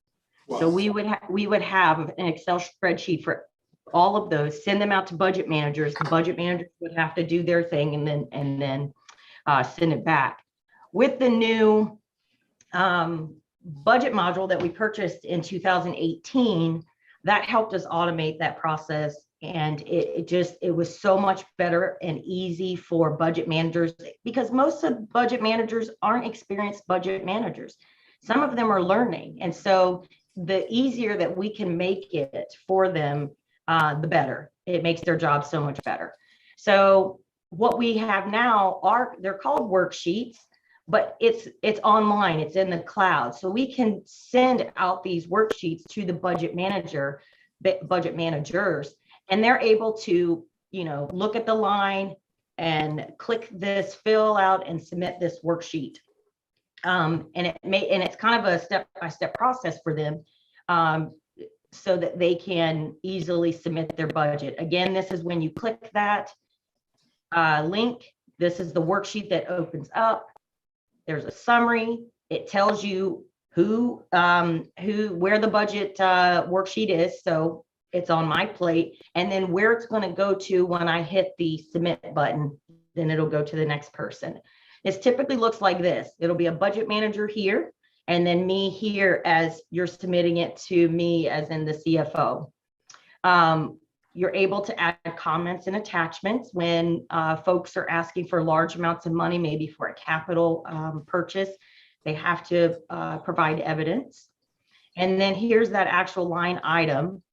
Wow. So we would have an Excel spreadsheet for all of those, send them out to budget managers. The budget managers would have to do their thing and then send it back. With the new budget module that we purchased in 2018, that helped us automate that process. And it was so much better and easy for budget managers, because most of budget managers aren't experienced budget managers. Some of them are learning. And so the easier that we can make it for them, the better. It makes their job so much better. So what we have now they're called worksheets, but it's online, it's in the cloud. So we can send out these worksheets to the budget managers, and they're able to, look at the line and click this, fill out and submit this worksheet. And it's kind of a step-by-step process for them. So that they can easily submit their budget. Again, this is when you click that link, this is the worksheet that opens up. There's a summary. It tells you where the budget worksheet is. So it's on my plate, and then where it's going to go to when I hit the submit button, then it'll go to the next person. This typically looks like this. It'll be a budget manager here, and then me here as you're submitting it to me as in the CFO. You're able to add comments and attachments when folks are asking for large amounts of money, maybe for a capital purchase. They have to provide evidence. And then here's that actual line item.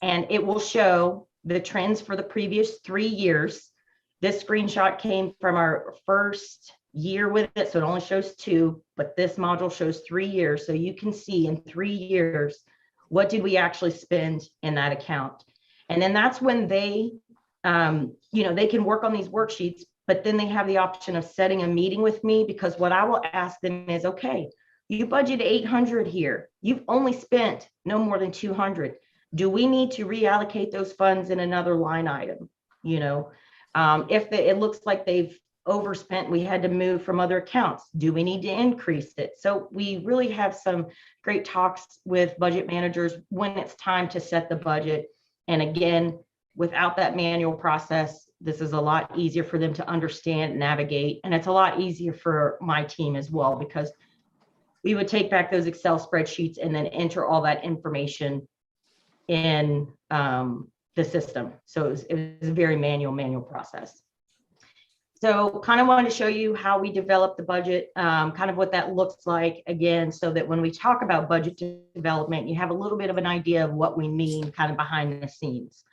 And it will show the trends for the previous 3 years. This screenshot came from our first year with it, so it only shows 2, but this module shows 3 years. So you can see in 3 years, what did we actually spend in that account? And then that's when they, they can work on these worksheets, but then they have the option of setting a meeting with me, because what I will ask them is, okay, you budgeted 800 here. You've only spent no more than 200. Do we need to reallocate those funds in another line item? If it looks like they've overspent, we had to move from other accounts. Do we need to increase it? So we really have some great talks with budget managers when it's time to set the budget. And again, without that manual process, this is a lot easier for them to understand, navigate, and it's a lot easier for my team as well, because we would take back those Excel spreadsheets and then enter all that information in the system. So it was a very manual process. So kind of wanted to show you how we develop the budget, kind of what that looks like again, so that when we talk about budget development, you have a little bit of an idea of what we mean kind of behind the scenes.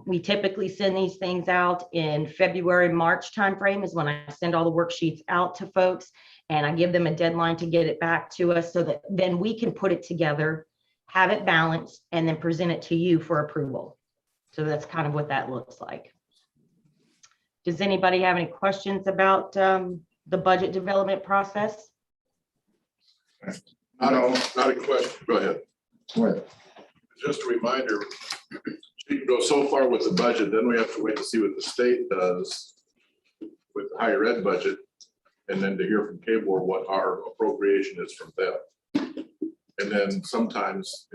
We typically send these things out in February, March timeframe is when I send all the worksheets out to folks, and I give them a deadline to get it back to us so that then we can put it together, have it balanced, and then present it to you for approval. So that's kind of what that looks like. Does anybody have any questions about the budget development process? Not a question. Go ahead. What? Just a reminder, you can go so far with the budget, then we have to wait to see what the state does with the higher ed budget, and then to hear from K-Board what our appropriation is from them. And then sometimes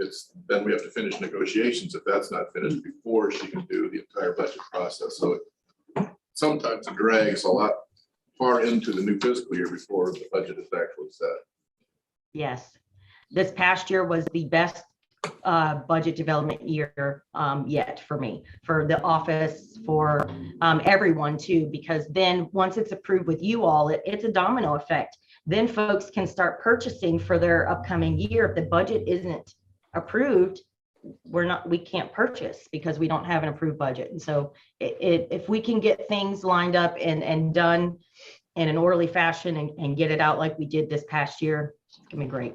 then we have to finish negotiations if that's not finished before she can do the entire budget process. So sometimes it drags a lot far into the new fiscal year before the budget is actually set. Yes, this past year was the best budget development year yet for me, for the office, for everyone too, because then once it's approved with you all, it's a domino effect. Then folks can start purchasing for their upcoming year. If the budget isn't approved, we can't purchase because we don't have an approved budget. And so if we can get things lined up and done in an orderly fashion and get it out like we did this past year, it's gonna be great.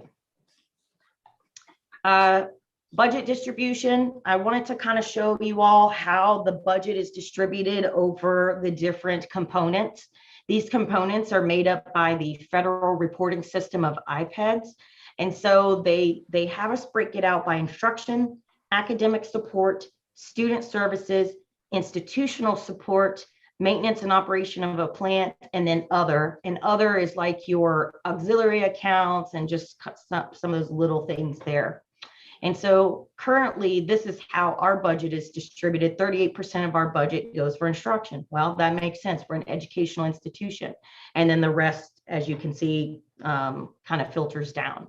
Budget distribution. I wanted to kind of show you all how the budget is distributed over the different components. These components are made up by the federal reporting system of iPads. And so they have us break it out by instruction, academic support, student services, institutional support, maintenance and operation of a plant, and then other. And other is like your auxiliary accounts and just some of those little things there. And so currently, this is how our budget is distributed. 38% of our budget goes for instruction. Well, that makes sense. We're an educational institution. And then the rest, as you can see, kind of filters down.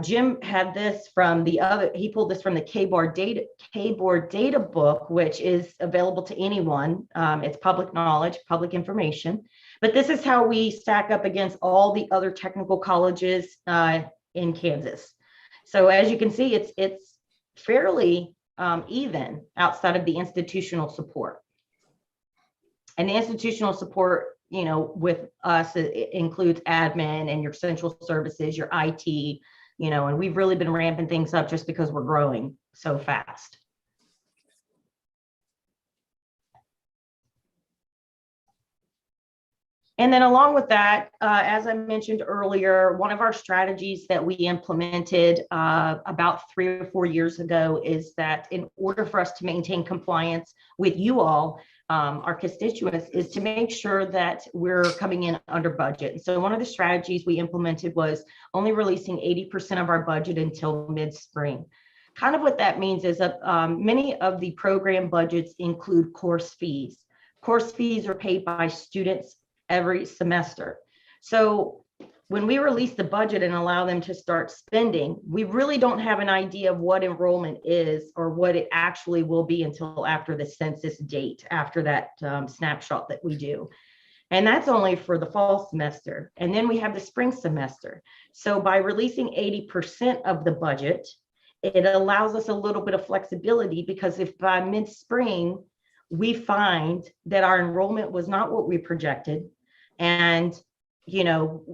Jim had this from he pulled this from the K-Board data book, which is available to anyone. It's public knowledge, public information. But this is how we stack up against all the other technical colleges in Kansas. So as you can see, it's fairly even outside of the institutional support. And the institutional support, you know, with us, it includes admin and your central services, your IT, you know, and we've really been ramping things up just because we're growing so fast. And then along with that, as I mentioned earlier, one of our strategies that we implemented about 3 or 4 years ago is that in order for us to maintain compliance with you all, our constituents, is to make sure that we're coming in under budget. And so one of the strategies we implemented was only releasing 80% of our budget until mid-spring. Kind of what that means is that many of the program budgets include course fees. Course fees are paid by students every semester. So when we release the budget and allow them to start spending, we really don't have an idea of what enrollment is or what it actually will be until after the census date, after that snapshot that we do. And that's only for the fall semester. And then we have the spring semester. So by releasing 80% of the budget, it allows us a little bit of flexibility, because if by mid-spring we find that our enrollment was not what we projected, and you know,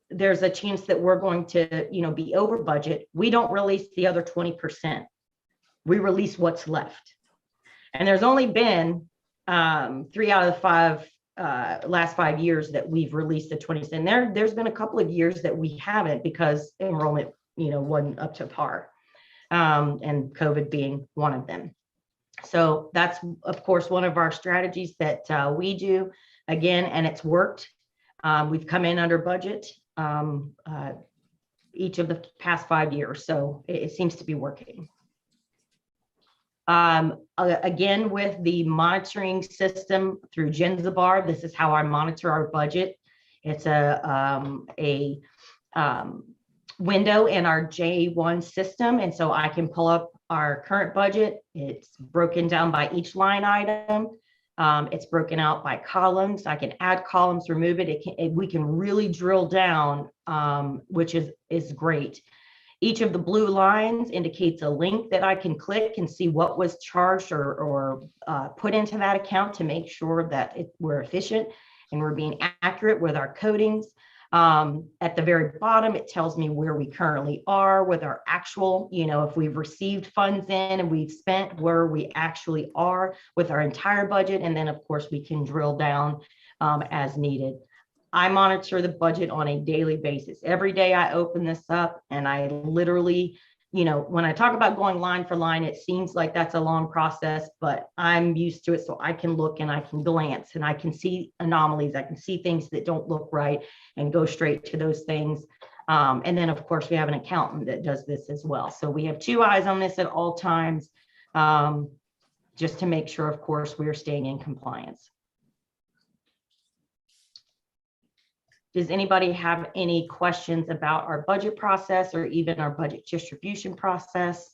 there's a chance that we're going to, you know, be over budget, we don't release the other 20%. We release what's left. And there's only been 3 out of the 5 last 5 years that we've released the 20%. And there's been a couple of years that we haven't, because enrollment, you know, wasn't up to par, and COVID being one of them. So that's, of course, one of our strategies that we do, again, and it's worked. We've come in under budget each of the past 5 years, so it seems to be working. Again, with the monitoring system through Genzabar, this is how I monitor our budget. It's a window in our J1 system, and so I can pull up our current budget. It's broken down by each line item. It's broken out by columns. I can add columns, remove it. We can really drill down, which is great. Each of the blue lines indicates a link that I can click and see what was charged or put into that account to make sure that we're efficient and we're being accurate with our codings. At the very bottom, it tells me where we currently are with our actual, if we've received funds in and we've spent, where we actually are with our entire budget. And then, of course, we can drill down as needed. I monitor the budget on a daily basis. Every day I open this up and I literally, when I talk about going line for line, it seems like that's a long process, but I'm used to it. So I can look and I can glance and I can see anomalies. I can see things that don't look right and go straight to those things. And then, of course, we have an accountant that does this as well. So we have two eyes on this at all times, just to make sure, of course, we're staying in compliance. Does anybody have any questions about our budget process or even our budget distribution process?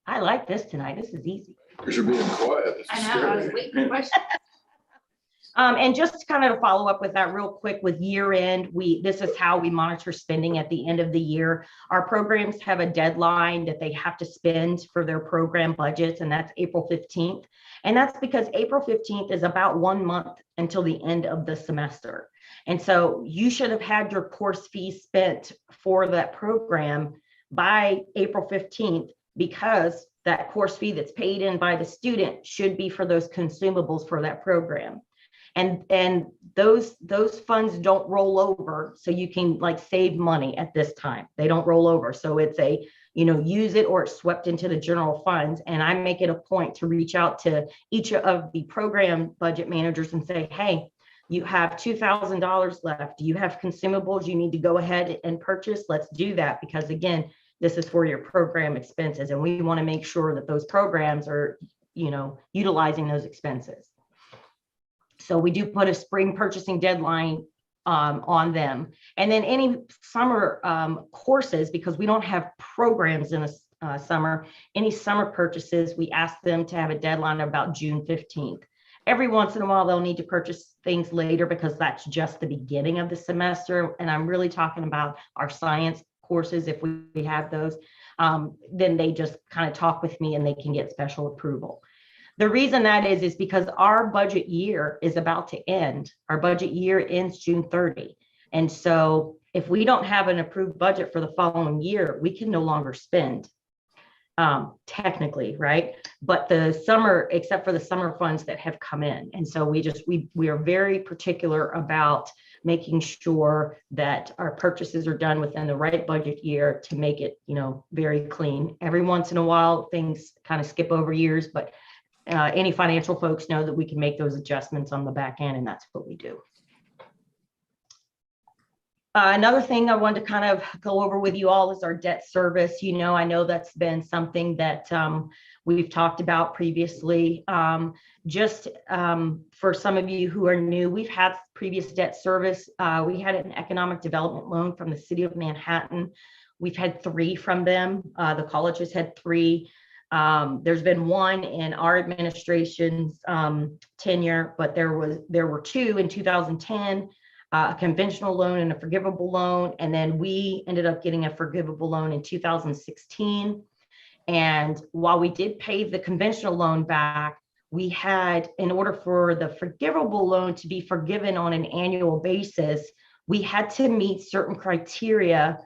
I like this tonight. This is easy. Because you're being quiet. This is I know, I was scary. waiting for questions. And just kind of to follow up with that real quick with year end, this is how we monitor spending at the end of the year. Our programs have a deadline that they have to spend for their program budgets, and that's April 15th. And that's because April 15th is about 1 month until the end of the semester. And so you should have had your course fees spent for that program by April 15th, because that course fee that's paid in by the student should be for those consumables for that program. And those funds don't roll over, so you can save money at this time. They don't roll over. So it's use it or it's swept into the general funds. And I make it a point to reach out to each of the program budget managers and say, hey, you have $2,000 left. Do you have consumables you need to go ahead and purchase? Let's do that, because again, this is for your program expenses, and we want to make sure that those programs are, utilizing those expenses. So we do put a spring purchasing deadline on them. And then any summer courses, because we don't have programs in the summer, any summer purchases, we ask them to have a deadline about June 15th. Every once in a while, they'll need to purchase things later because that's just the beginning of the semester. And I'm really talking about our science courses. If we have those, then they just kind of talk with me and they can get special approval. The reason that is because our budget year is about to end. Our budget year ends June 30. And so if we don't have an approved budget for the following year, we can no longer spend, technically, right? But the summer, except for the summer funds that have come in. And so we are very particular about making sure that our purchases are done within the right budget year to make it, very clean. Every once in a while, things kind of skip over years, but any financial folks know that we can make those adjustments on the back end, and that's what we do. Another thing I wanted to kind of go over with you all is our debt service. I know that's been something that we've talked about previously. Just for some of you who are new, we've had previous debt service. We had an economic development loan from the city of Manhattan. We've had 3 from them. The colleges had 3. There's been 1 in our administration's tenure, but there were 2 in 2010, a conventional loan and a forgivable loan. And then we ended up getting a forgivable loan in 2016. And while we did pay the conventional loan back, we had, in order for the forgivable loan to be forgiven on an annual basis, we had to meet certain criteria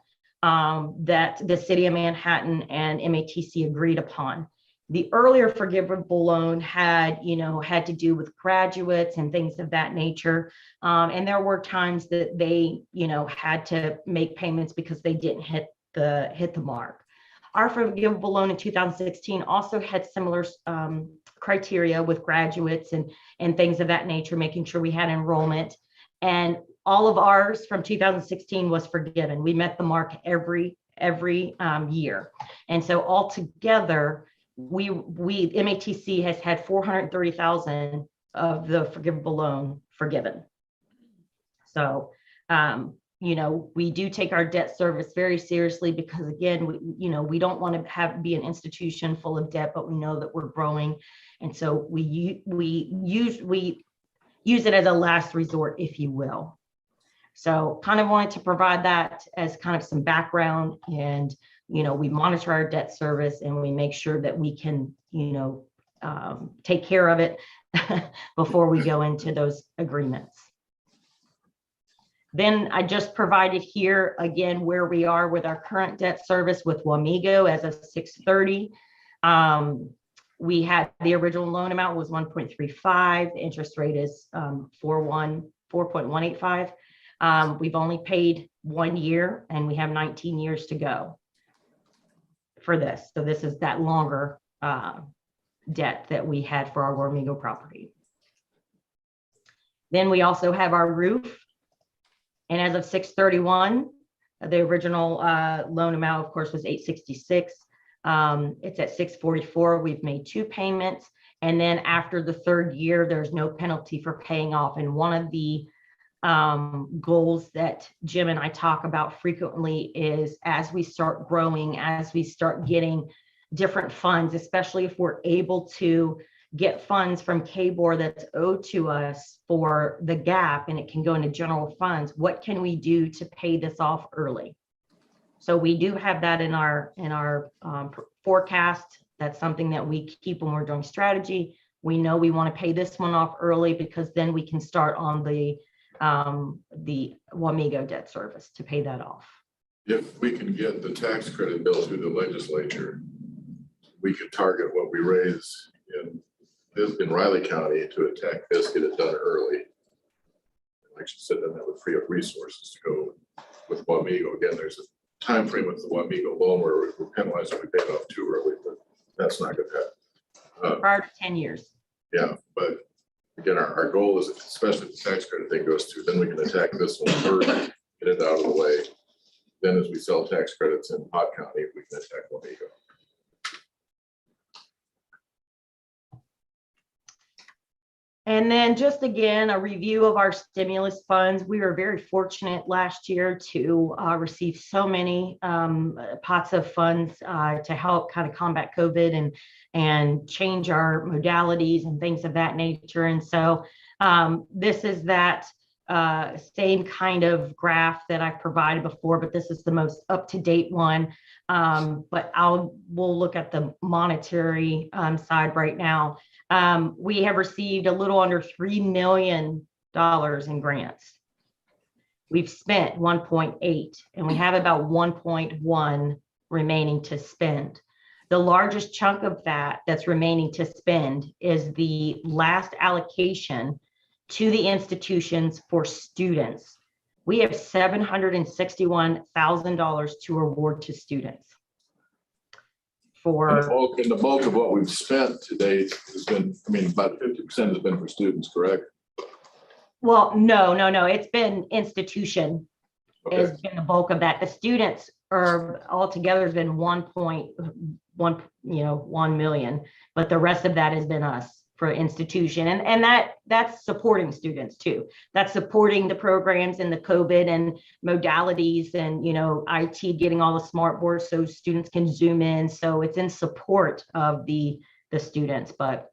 that the city of Manhattan and MATC agreed upon. The earlier forgivable loan had to do with graduates and things of that nature. And there were times that they, had to make payments because they didn't hit the mark. Our forgivable loan in 2016 also had similar criteria with graduates and things of that nature, making sure we had enrollment. And all of ours from 2016 was forgiven. We met the mark every year. And so altogether, MATC has had $430,000 of the forgivable loan forgiven. So, we do take our debt service very seriously because again, we don't want to be an institution full of debt, but we know that we're growing. And so we use it as a last resort, if you will. So kind of wanted to provide that as kind of some background, and, we monitor our debt service and we make sure that we can, take care of it before we go into those agreements. Then I just provided here again where we are with our current debt service with Wamego as of 6/30. We had the original loan amount was 1.35. The interest rate is 4.185. We've only paid 1 year and we have 19 years to go for this. So this is that longer debt that we had for our Wamego property. Then we also have our roof. And as of 6/31, the original loan amount, of course, was 866. It's at 644. We've made 2 payments. And then after the 3rd year, there's no penalty for paying off. And one of the goals that Jim and I talk about frequently is as we start growing, as we start getting different funds, especially if we're able to get funds from KBOR that's owed to us for the gap and it can go into general funds, what can we do to pay this off early? So we do have that in our forecast. That's something that we keep when we're doing strategy. We know we want to pay this one off early because then we can start on the Wamego debt service to pay that off. If we can get the tax credit bill through the legislature, we could target what we raise in Riley County to attack this, get it done early. Like she said, then that would free up resources to go with Wamego. Again, there's a time frame with the Wamego loan where we're penalized if we pay it off too early, but that's not good. Prior to 10 years. Yeah, but again, our goal is, especially if the tax credit thing goes through, then we can attack this one first, get it out of the way. Then as we sell tax credits in Pot County, we can attack Wamego. And then just again, a review of our stimulus funds. We were very fortunate last year to receive so many pots of funds to help kind of combat COVID and change our modalities and things of that nature. And so this is that same kind of graph that I've provided before, but this is the most up-to-date one. But we'll look at the monetary side right now. We have received a little under $3 million in grants. We've spent 1.8 and we have about 1.1 remaining to spend. The largest chunk of that's remaining to spend is the last allocation to the institutions for students. We have $761,000 to award to students. And the bulk of what we've spent to date has been, about 50% has been for students, correct? Well, no. It's been institution has been the bulk of that. The students are altogether has been 1.1 million, but the rest of that has been us for institution. And that's supporting students too. That's supporting the programs and the COVID and modalities and, IT getting all the smart boards so students can Zoom in. So it's in support of the students, but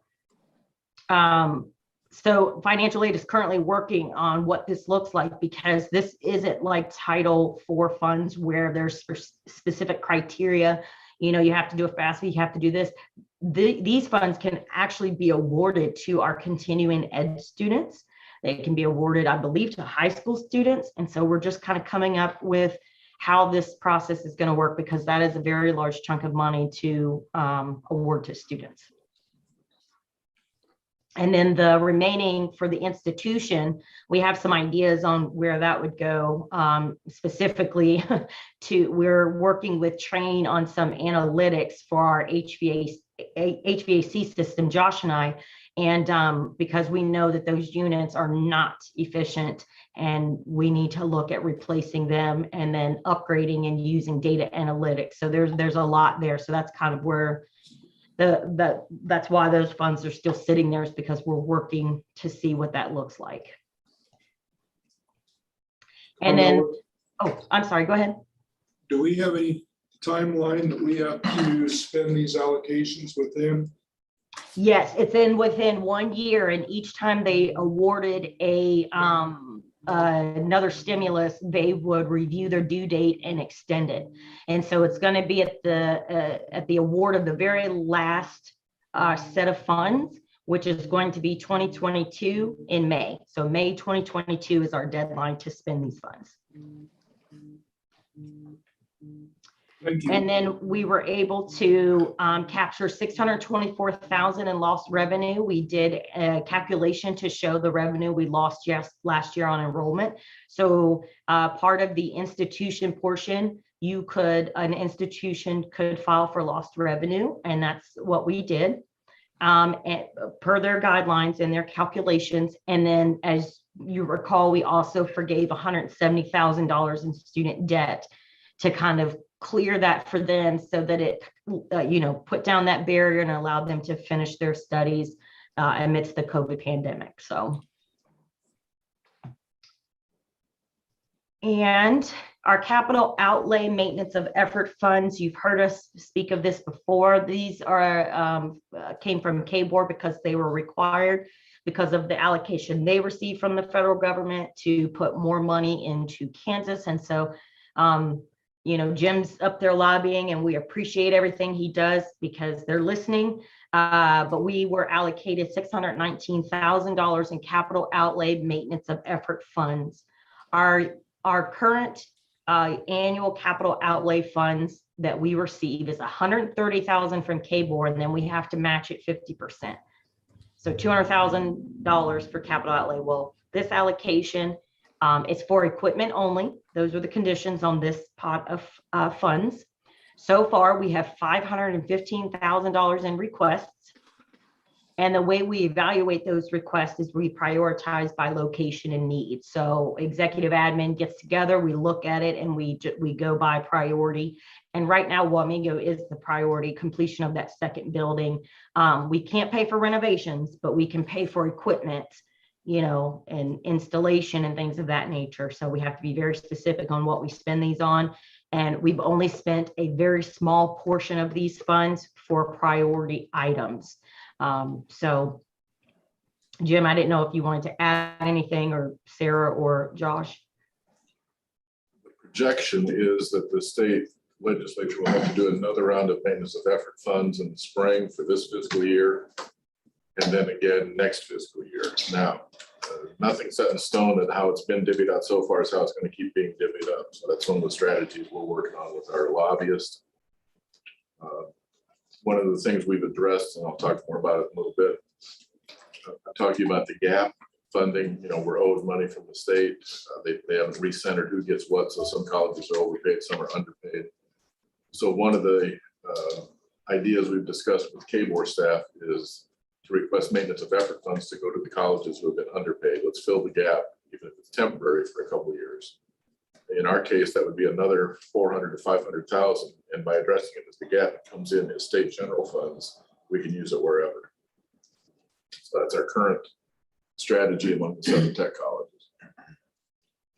so financial aid is currently working on what this looks like, because this isn't like Title IV funds where there's specific criteria. You have to do a FAFSA, you have to do this. These funds can actually be awarded to our continuing ed students. They can be awarded, I believe, to high school students. And so we're just kind of coming up with how this process is going to work, because that is a very large chunk of money to award to students. And then the remaining for the institution, we have some ideas on where that would go. Specifically, we're working with Train on some analytics for our HVAC system, Josh and I, and because we know that those units are not efficient and we need to look at replacing them and then upgrading and using data analytics. So there's a lot there. So that's kind of where that's why those funds are still sitting there, is because we're working to see what that looks like. And then Oh, I'm sorry, go ahead. Do we have any timeline that we have to spend these allocations with them? Yes, it's within 1 year, and each time they awarded another stimulus, they would review their due date and extend it. And so it's going to be at the award of the very last set of funds, which is going to be 2022 in May. So May 2022 is our deadline to spend these funds. Thank you. And then we were able to capture 624,000 in lost revenue. We did a calculation to show the revenue we lost last year on enrollment. So part of the institution portion, an institution could file for lost revenue, and that's what we did per their guidelines and their calculations. And then, as you recall, we also forgave $170,000 in student debt to kind of clear that for them, so that it, put down that barrier and allowed them to finish their studies amidst the COVID pandemic. So, and our capital outlay maintenance of effort funds, you've heard us speak of this before. These are came from K-Board because they were required because of the allocation they received from the federal government to put more money into Kansas. And so, Jim's up there lobbying, and we appreciate everything he does because they're listening. But we were allocated $619,000 in capital outlay maintenance of effort funds. Our current annual capital outlay funds that we receive is $130,000 from K-Board, and then we have to match it 50%. So $200,000 for capital outlay. Well, this allocation is for equipment only. Those are the conditions on this pot of funds. So far, we have $515,000 in requests. And the way we evaluate those requests is we prioritize by location and need. So executive admin gets together, we look at it, and we go by priority. And right now, Wamego is the priority, completion of that second building. We can't pay for renovations, but we can pay for equipment, and installation and things of that nature. So we have to be very specific on what we spend these on. And we've only spent a very small portion of these funds for priority items. So Jim, I didn't know if you wanted to add anything, or Sarah or Josh. The projection is that the state legislature will have to do another round of maintenance of effort funds in the spring for this fiscal year, and then again next fiscal year. Now, nothing set in stone, and how it's been divvied out so far is how it's going to keep being divvied up. So that's one of the strategies we're working on with our lobbyists. One of the things we've addressed, and I'll talk more about it in a little bit, I talked to you about the gap funding. We're owed money from the state. They haven't recentered who gets what, so some colleges are overpaid, some are underpaid. So one of the ideas we've discussed with K-Board staff is to request maintenance of effort funds to go to the colleges who have been underpaid. Let's fill the gap, even if it's temporary, for a couple of years. In our case, that would be another 400 to 500,000. And by addressing it as the gap comes in as state general funds, we can use it wherever. So that's our current strategy among the Southern Tech colleges.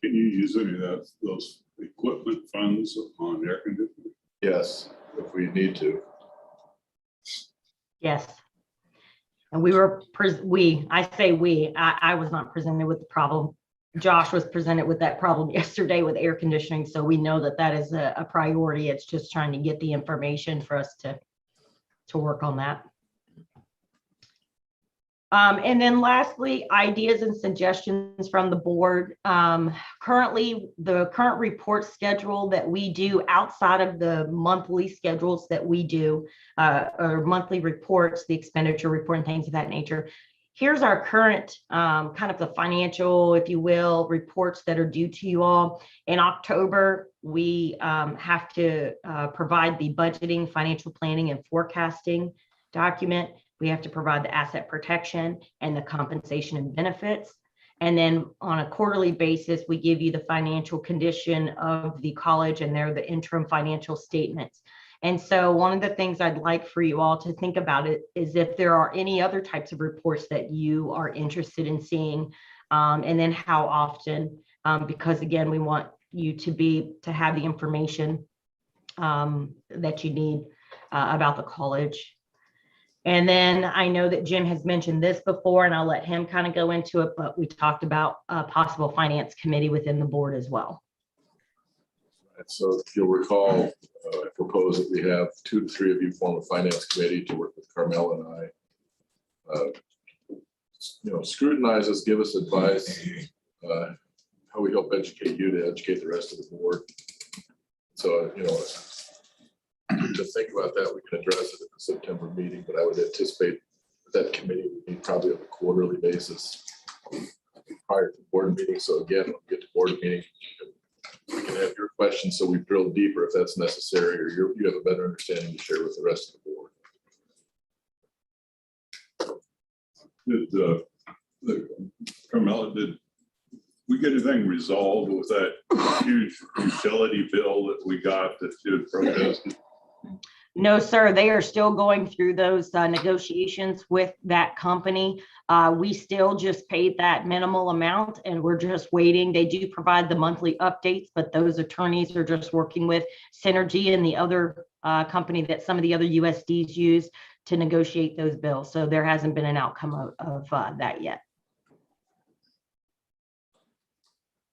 Can you use any of those equipment funds on air conditioning? Yes, if we need to. Yes. And I was not presented with the problem. Josh was presented with that problem yesterday with air conditioning. So we know that is a priority. It's just trying to get the information for us to work on that. And then lastly, ideas and suggestions from the board. Currently, the current report schedule that we do outside of the monthly schedules that we do, or monthly reports, the expenditure report and things of that nature. Here's our current kind of the financial, if you will, reports that are due to you all. In October, we have to provide the budgeting, financial planning, and forecasting document. We have to provide the asset protection and the compensation and benefits. And then on a quarterly basis, we give you the financial condition of the college, and they're the interim financial statements. And so one of the things I'd like for you all to think about it is if there are any other types of reports that you are interested in seeing, and then how often, because again, we want you to have the information that you need about the college. And then I know that Jim has mentioned this before, and I'll let him kind of go into it, but we talked about a possible finance committee within the board as well. And so if you'll recall, I propose that we have 2 to 3 of you form a finance committee to work with Carmel and I. Scrutinize us, give us advice, how we help educate you to educate the rest of the board. So, to think about that, we can address it at the September meeting, but I would anticipate that committee would be probably on a quarterly basis prior to the board meeting. So again, when we get to board meeting, we can have your questions, so we drill deeper if that's necessary, or you have a better understanding to share with the rest of the board. Carmela, did we get anything resolved with that huge utility bill that we got that you had protested? No, sir, they are still going through those negotiations with that company. We still just paid that minimal amount and we're just waiting. They do provide the monthly updates, but those attorneys are just working with Synergy and the other company that some of the other USDs use to negotiate those bills. So there hasn't been an outcome of that yet.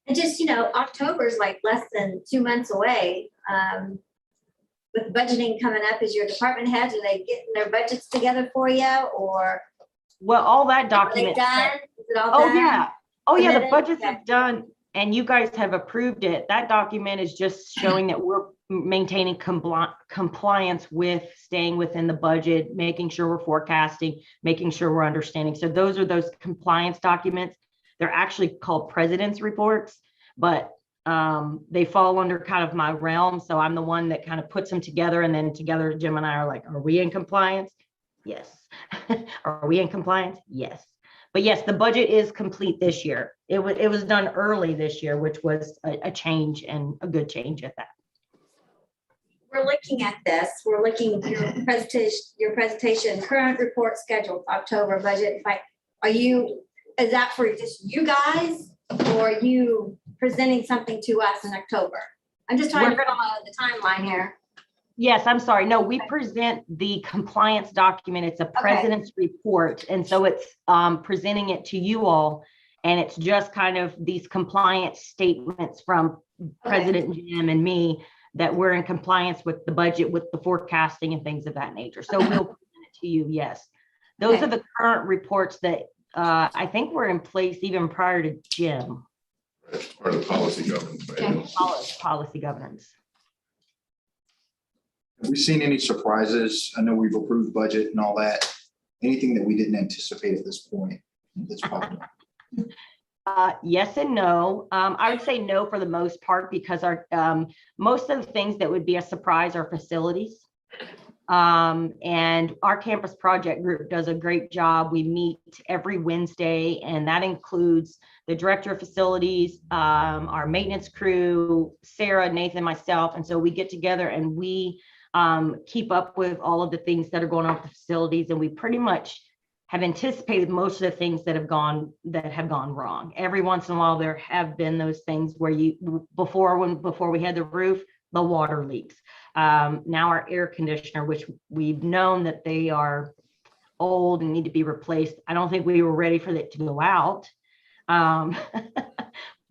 And just, October is like less than 2 months away. With budgeting coming up, is your department heads, are they getting their budgets together for you, or? Well, all that Are they document. done? Is it all Oh, done? yeah. Oh, yeah, the Submitted? budgets Okay. have done, and you guys have approved it. That document is just showing that we're maintaining compliance with staying within the budget, making sure we're forecasting, making sure we're understanding. So those are those compliance documents. They're actually called president's reports, but they fall under kind of my realm. So I'm the one that kind of puts them together, and then together Jim and I are like, are we in compliance? Yes. Are we in compliance? Yes. But yes, the budget is complete this year. It was done early this year, which was a change, and a good change at that. We're looking at this, we're looking at your presentation, current report scheduled, October budget. Is that for just you guys, or are you presenting something to us in October? I'm just trying to follow the timeline here. Yes, I'm sorry. No, we present the compliance document. It's a president's report. And so it's presenting it to you all. And it's just kind of these compliance statements from President Jim and me that we're in compliance with the budget, with the forecasting and things of that nature. So we'll present it to you. Yes. Those are the current reports that I think were in place even prior to Jim. Part of the policy governance. Policy governance. Have we seen any surprises? I know we've approved budget and all that. Anything that we didn't anticipate at this point that's popped up? Yes and no. I would say no for the most part, because our most of the things that would be a surprise are facilities. And our campus project group does a great job. We meet every Wednesday, and that includes the director of facilities, our maintenance crew, Sarah, Nathan, myself. And so we get together and we keep up with all of the things that are going on with the facilities. And we pretty much have anticipated most of the things that have gone wrong. Every once in a while, there have been those things where before we had the roof, the water leaks. Now our air conditioner, which we've known that they are old and need to be replaced. I don't think we were ready for it to go out.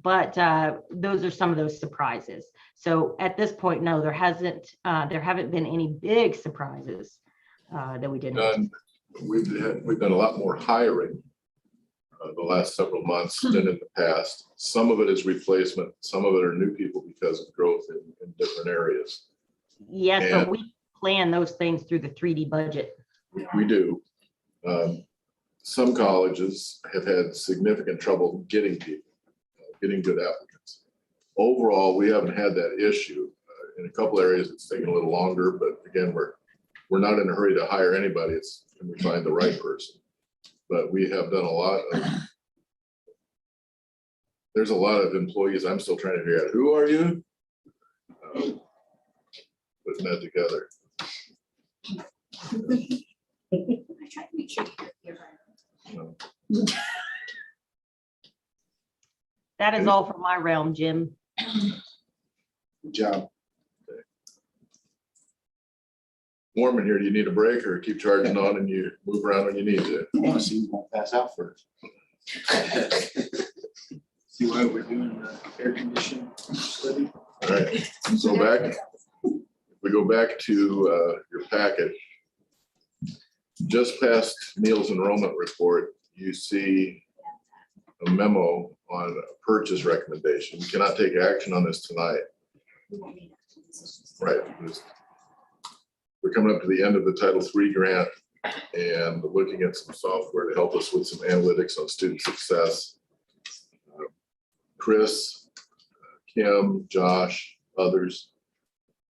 But those are some of those surprises. So at this point, no, there haven't been any big surprises that we didn't. We've done a lot more hiring the last several months than in the past. Some of it is replacement, some of it are new people because of growth in different areas. Yes, but we plan those things through the 3D budget. We do. Some colleges have had significant trouble getting people, getting good applicants. Overall, we haven't had that issue. In a couple areas, it's taken a little longer, but again, we're not in a hurry to hire anybody. It's can we find the right person? But we have done a lot of, there's a lot of employees I'm still trying to figure out, who are you? Putting that together. I try to make sure you're right. That is all from my realm, Jim. Good job. Warm in here. Do you need a break or keep charging on and you move around when you need to? I want to see who's gonna pass out first. See why we're doing the air conditioning study. All right, so if we go back to your packet. Just past Neil's enrollment report, you see a memo on a purchase recommendation. We cannot take action on this tonight. Right. We're coming up to the end of the Title III grant and looking at some software to help us with some analytics on student success. Chris, Kim, Josh, others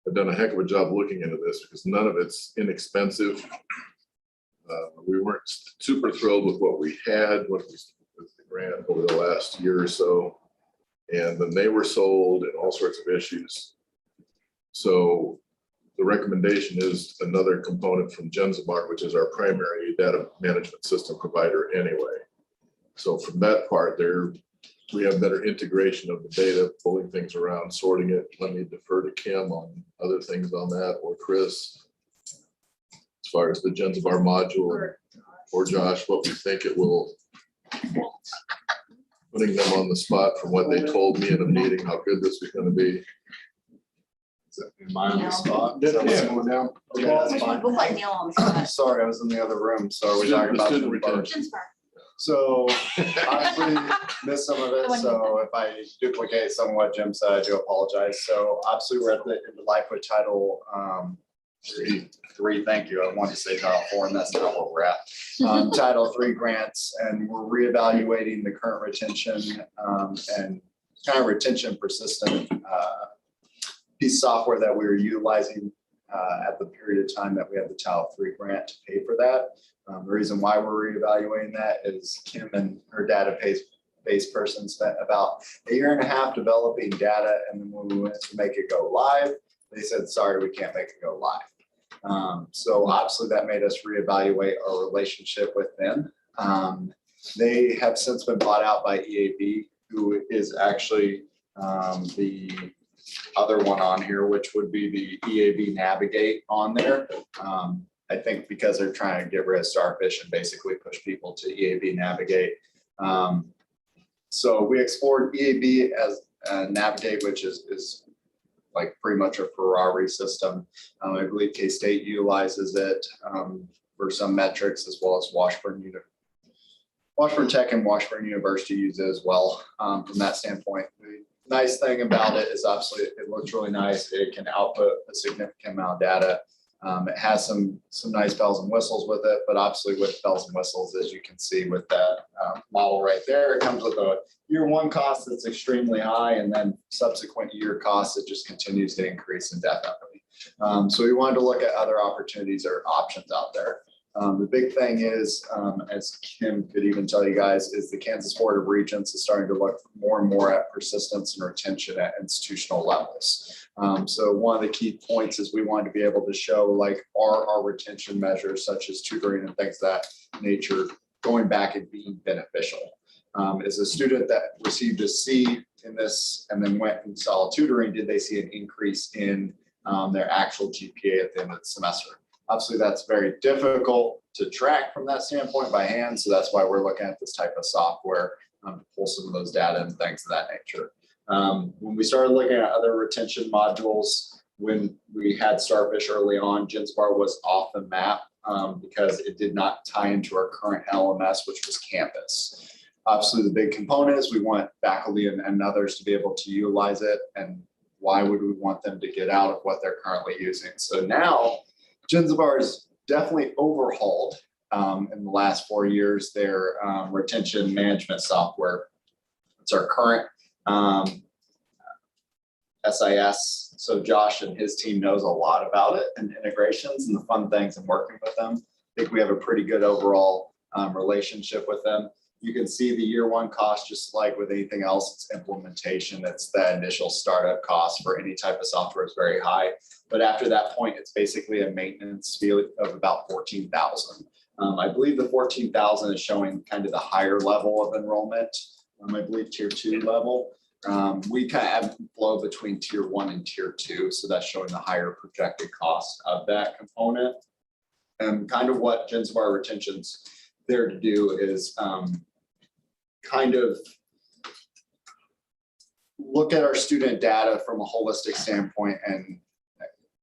have done a heck of a job looking into this because none of it's inexpensive. We weren't super thrilled with what we had with the grant over the last year or so. And then they were sold and all sorts of issues. So the recommendation is another component from Census, which is our primary data management system provider anyway. So from that part there, we have better integration of the data, pulling things around, sorting it. Let me defer to Kim on other things on that, or Chris, as far as the Census module, or Josh, what we think it will. Putting them on the spot from what they told me in a meeting, how good this was going to be. Am I on the spot? Yeah. Is that what's going down? Okay, that's fine. We'll put Neil on the spot. Sorry, I was in the other room, so are we talking about Student student retention. retention? So obviously missed some of it, so if I duplicate some of what Jim said, I do apologize. So obviously we're at the end of life with Title three, thank you. I wanted to say Title IV, and that's not where we're at. Title III grants, and we're reevaluating the current retention and kind of retention persistent piece of software that we were utilizing at the period of time that we had the Title III grant to pay for that. The reason why we're reevaluating that is Kim and her database person spent about a year and a half developing data, and then when we went to make it go live, they said, sorry, we can't make it go live. So obviously that made us reevaluate our relationship with them. They have since been bought out by EAB, who is actually the other one on here, which would be the EAB Navigate on there. I think because they're trying to get rid of Starfish and basically push people to EAB Navigate. So we explored EAB as Navigate, which is like pretty much a Ferrari system. I believe K-State utilizes it for some metrics, as well as Washburn Tech and Washburn University use it as well. From that standpoint, the nice thing about it is obviously it looks really nice. It can output a significant amount of data. It has some nice bells and whistles with it, but obviously with bells and whistles, as you can see with that model right there, it comes with a year one cost that's extremely high, and then subsequent year costs, it just continues to increase indefinitely. So we wanted to look at other opportunities or options out there. The big thing is, as Kim could even tell you guys, is the Kansas Board of Regents is starting to look more and more at persistence and retention at institutional levels. So one of the key points is we wanted to be able to show, like, are our retention measures such as tutoring and things of that nature going back and being beneficial. Is a student that received a C in this and then went and saw tutoring, did they see an increase in their actual GPA at the end of the semester? Obviously, that's very difficult to track from that standpoint by hand. So that's why we're looking at this type of software to pull some of those data and things of that nature. When we started looking at other retention modules, when we had Starfish early on, GenSpar was off the map because it did not tie into our current LMS, which was Campus. Obviously, the big component is we want faculty and others to be able to utilize it. And why would we want them to get out of what they're currently using? So now, GenSpar is definitely overhauled in the last 4 years, their retention management software. It's our current SIS. So Josh and his team knows a lot about it and integrations and the fun things and working with them. I think we have a pretty good overall relationship with them. You can see the year one cost, just like with anything else, it's implementation. It's the initial startup cost for any type of software is very high. But after that point, it's basically a maintenance fee of about $14,000. I believe the $14,000 is showing kind of the higher level of enrollment. I believe tier 2 level. We kind of ebb and flow between tier 1 and tier 2, so that's showing the higher projected cost of that component. And kind of what Gensbar retention's there to do is kind of look at our student data from a holistic standpoint and,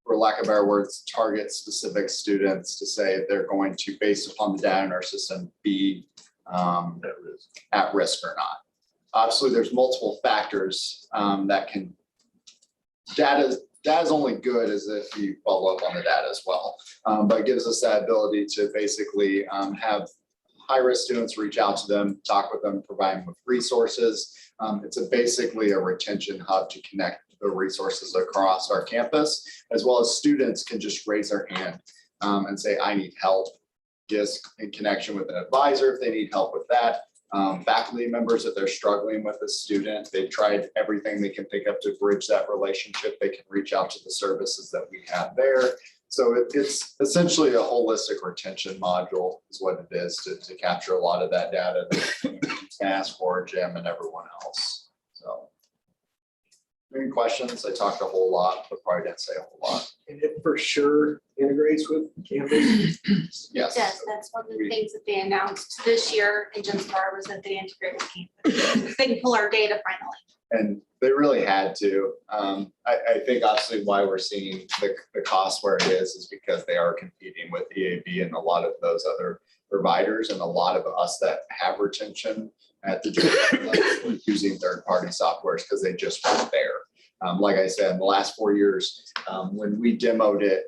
for lack of better words, target specific students to say if they're going to, based upon the data in our system, be at risk or not. Obviously, there's multiple factors that can, data is only good as if you follow up on the data as well. But it gives us that ability to basically have high-risk students reach out to them, talk with them, provide them with resources. It's basically a retention hub to connect the resources across our campus, as well as students can just raise their hand and say, I need help. Just in connection with an advisor if they need help with that. Faculty members, if they're struggling with a student, they've tried everything they can think of to bridge that relationship. They can reach out to the services that we have there. So it's essentially a holistic retention module is what it is to capture a lot of that data that ask for Jim and everyone else. So any questions? I talked a whole lot, but probably didn't say a whole lot. And it for sure integrates with Canvas. Yes. Yes, that's one of the things that they announced this year in Gensbar was that they integrate with Canvas. They can pull our data finally. And they really had to. I think obviously why we're seeing the cost where it is because they are competing with EAB and a lot of those other providers, and a lot of us that have retention at the level using third-party softwares because they just weren't there. Like I said, in the last 4 years, when we demoed it,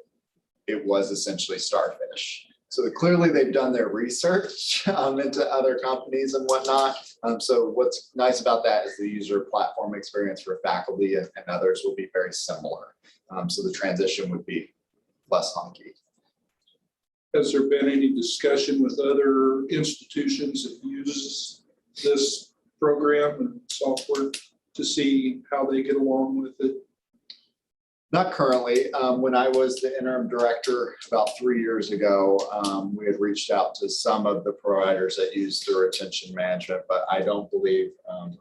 it was essentially Starfish. So clearly they've done their research into other companies and whatnot. So what's nice about that is the user platform experience for faculty and others will be very similar. So the transition would be less honky. Has there been any discussion with other institutions that uses this program and software to see how they get along with it? Not currently. When I was the interim director about 3 years ago, we had reached out to some of the providers that use the retention management, but I don't believe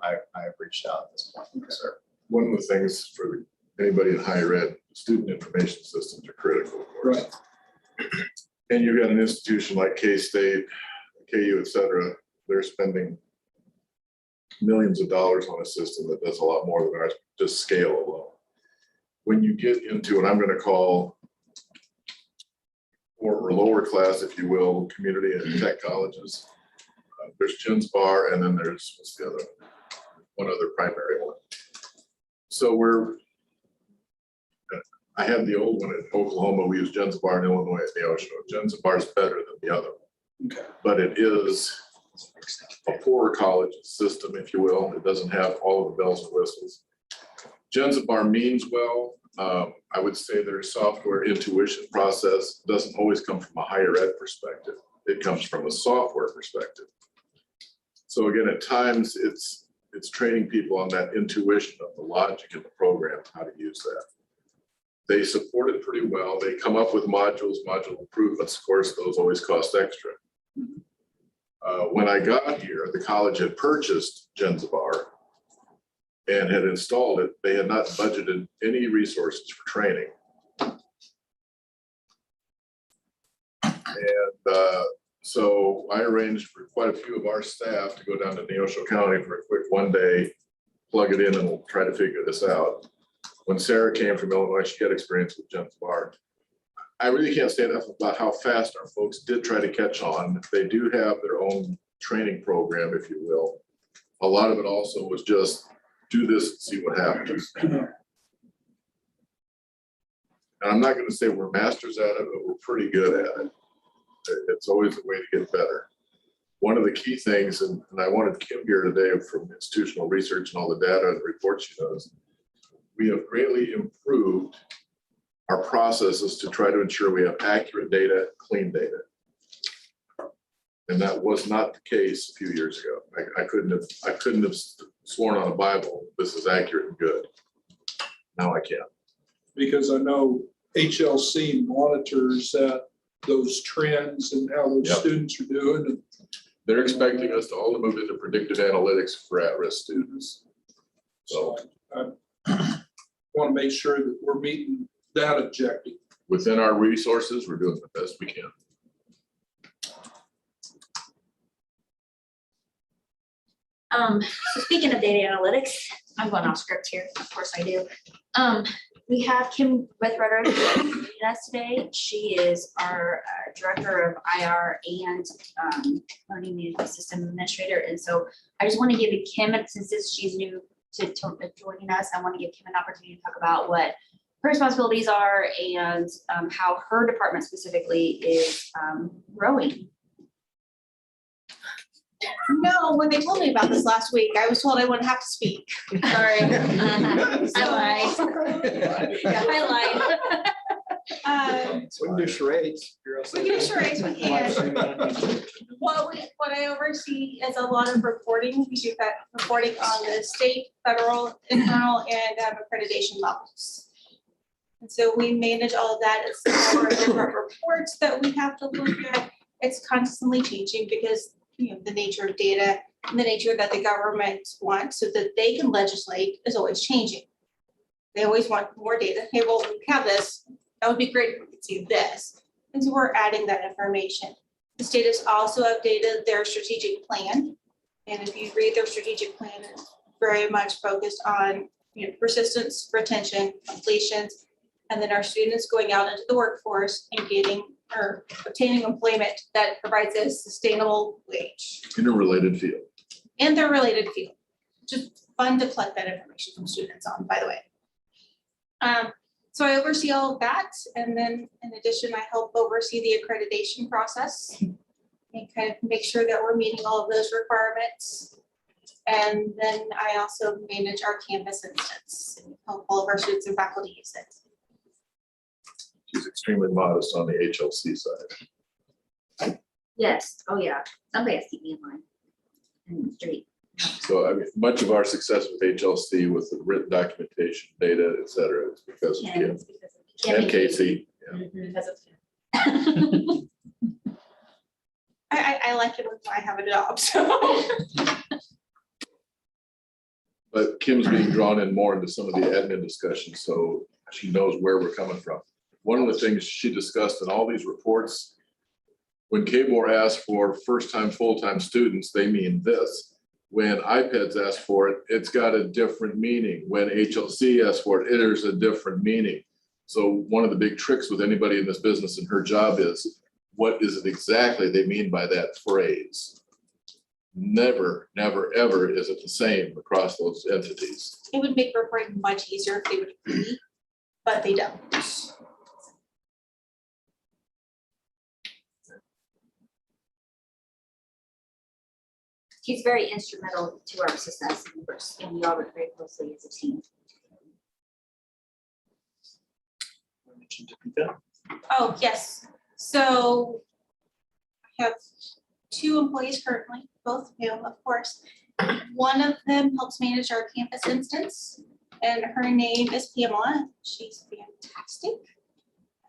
I've reached out at this point. Yes, sir. One of the things for anybody in higher ed, student information systems are critical, of course. Right. And you've got an institution like K-State, KU, et cetera, they're spending millions of dollars on a system that does a lot more than ours, just scale alone. When you get into what I'm going to call or lower class, if you will, community and tech colleges, there's Gensbar, and then there's what's the other one other primary one. So I have the old one at Oklahoma. We use Gensbar in Illinois at Neosho. Gensbar is better than the other one, Okay. but it is a poorer college system, if you will. It doesn't have all of the bells and whistles. Gensbar means well. I would say their software intuition process doesn't always come from a higher ed perspective. It comes from a software perspective. So again, at times it's training people on that intuition of the logic in the program, how to use that. They support it pretty well. They come up with module improvements. Of course, those always cost extra. When I got here, the college had purchased Gensbar and had installed it. They had not budgeted any resources for training. And so I arranged for quite a few of our staff to go down to Neosho County for a quick one day, plug it in, and we'll try to figure this out. When Sarah came from Illinois, she had experience with Gensbar. I really can't say enough about how fast our folks did try to catch on. They do have their own training program, if you will. A lot of it also was just do this and see what happens. And I'm not going to say we're masters at it, but we're pretty good at it. It's always a way to get better. One of the key things, and I wanted Kim here today from institutional research and all the data and reports she does, we have greatly improved our processes to try to ensure we have accurate data, clean data. And that was not the case a few years ago. I couldn't have sworn on a Bible, this is accurate and good. Now I can. Because I know HLC monitors those trends and how those Yep. students are doing. And They're expecting us to all move into predictive analytics for at-risk students. So I want to make sure that we're meeting that objective. Within our resources, we're doing the best we can. So speaking of data analytics, I'm going off script here, of course I do. We have Kim Withroder with us today. She is our Director of IR and Learning Management System Administrator. And so I just want to give Kim, since she's new to joining us, I want to give Kim an opportunity to talk about what her responsibilities are and how her department specifically is growing. No, when they told me about this last week, I was told I wouldn't have to speak. Sorry. I lied. We can do charades. We can do charades, we can. What I oversee is a lot of reporting. We do that reporting on the state, federal, internal, and accreditation levels. And so we manage all of that. It's our different reports that we have to look at. It's constantly changing because, you know, the nature of data and the nature that the government wants so that they can legislate is always changing. They always want more data. Hey, well, we have this. That would be great if we could see this. And so we're adding that information. The state has also updated their strategic plan. And if you read their strategic plan, it's very much focused on, you know, persistence, retention, completions, and then our students going out into the workforce and getting or obtaining employment that provides a sustainable wage In a related field. in their related field. Just fun to collect that information from students on, by the way. So I oversee all of that. And then in addition, I help oversee the accreditation process and kind of make sure that we're meeting all of those requirements. And then I also manage our campus instance and help all of our students and faculty use it. She's extremely modest on the HLC side. Yes, oh yeah, somebody has to keep me in line and straight. So I mean, much of our success with HLC, with the written documentation, data, et cetera, is because of Kim and Casey. Yeah. Because of Kim. I like it when I have a job, so. But Kim's being drawn in more into some of the admin discussions, so she knows where we're coming from. One of the things she discussed in all these reports, when KBOR asks for first-time, full-time students, they mean this. When iPads ask for it, it's got a different meaning. When HLC asks for it, there's a different meaning. So one of the big tricks with anybody in this business and her job is, what is it exactly they mean by that phrase? Never, never, ever is it the same across those entities. It would make reporting much easier if they would agree, but they don't. She's very instrumental to our success and we all work very closely as a team. Oh, yes. So I have 2 employees currently, both new, of course. One of them helps manage our campus instance, and her name is Pamela. She's fantastic.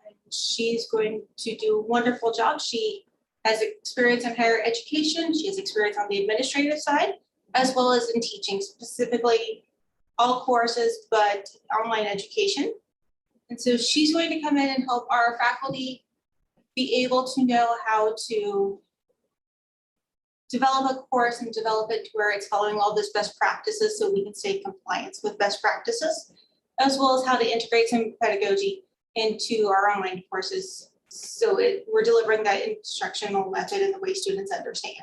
And she's going to do a wonderful job. She has experience in higher education. She has experience on the administrative side, as well as in teaching, specifically all courses, but online education. And so she's going to come in and help our faculty be able to know how to develop a course and develop it to where it's following all this best practices so we can stay in compliance with best practices, as well as how to integrate some pedagogy into our online courses. So we're delivering that instructional method in the way students understand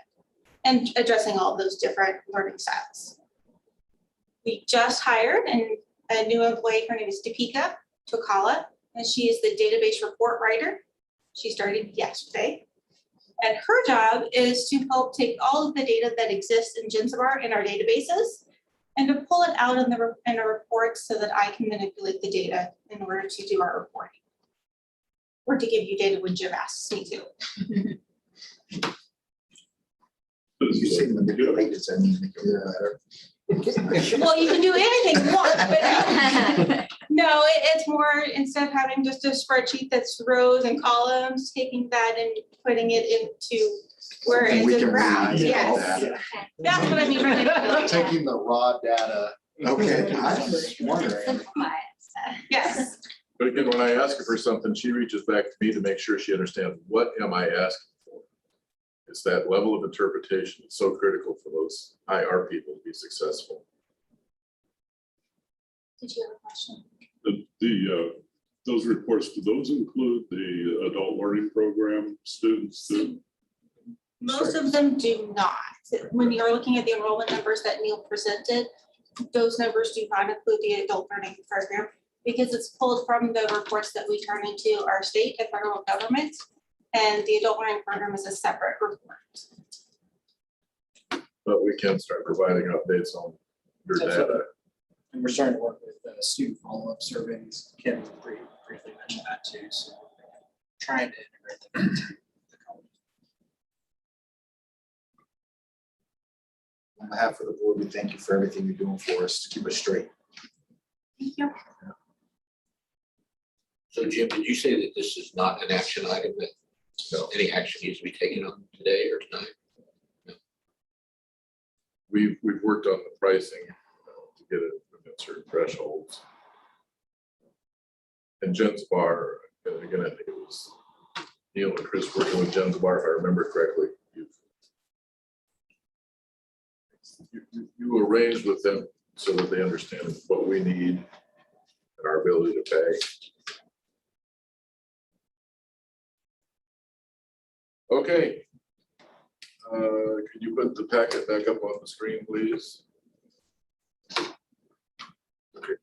and addressing all of those different learning styles. We just hired a new employee. Her name is Deepika Tokala, and she is the database report writer. She started yesterday. And her job is to help take all of the data that exists in Census in our databases and to pull it out in a report so that I can manipulate the data in order to do our reporting. Or to give you data when Jim asks me to. You say manipulate, does that mean make it better? Well, you can do anything you want, but no, it's more, instead of having just a spreadsheet that's rows and columns, taking that and putting it into where And we it's a can graph. reuse all Yes, that. that's what I mean by manipulate. Taking the raw data Okay, I was just wondering. Simplify it, so. Yes, But again, when I ask her for something, she reaches back to me to make sure she understands, what am I asking for? It's that level of interpretation that's so critical for those IR people to be successful. did you have a question? Those reports, do those include the adult learning program students? Most of them do not. When you're looking at the enrollment numbers that Neil presented, those numbers do not include the adult learning program because it's pulled from the reports that we turn into our state and federal government. And the adult learning program is a separate report. But we can start providing updates on your That's data. And we're starting to work with student follow-up surveys. Kim briefly mentioned that too, so we're trying to integrate them into the college. On behalf of the board, we thank you for everything you're doing for us to keep us straight. Thank you. So Jim, did you say that this is not an action item, that any action needs to be taken on today or tonight? We've worked on the pricing to get it within certain thresholds. And Jen's Bar, and again, I think it was Neil and Chris working with Jen's Bar, if I remember correctly. You arranged with them so that they understand what we need and our ability to pay. Okay. Could you put the packet back up on the screen, please? Okay.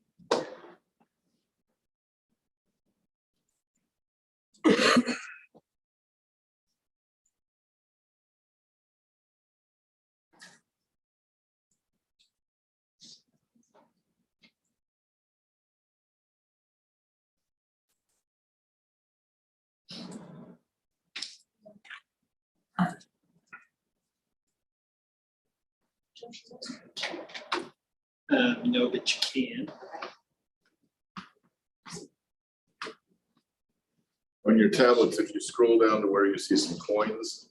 No, but you can. On your tablets, if you scroll down to where you see some coins,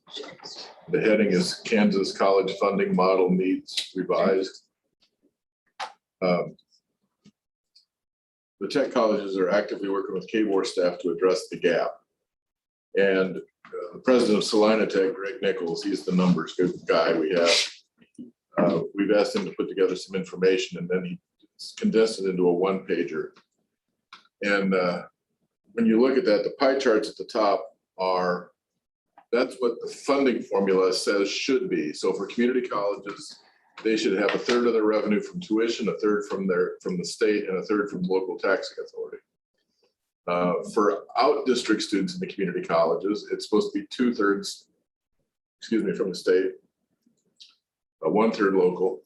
the heading is Kansas College Funding Model Needs Revised. The tech colleges are actively working with KBOR staff to address the gap. And the president of Salina Tech, Greg Nichols, he's the numbers good guy we have. We've asked him to put together some information, and then he condensed it into a one-pager. And when you look at that, the pie charts at the top are, that's what the funding formula says should be. So for community colleges, they should have 1/3 of their revenue from tuition, 1/3 from the state, and 1/3 from local taxing authority. For out-district students in the community colleges, it's supposed to be 2/3, from the state, 1/3 local.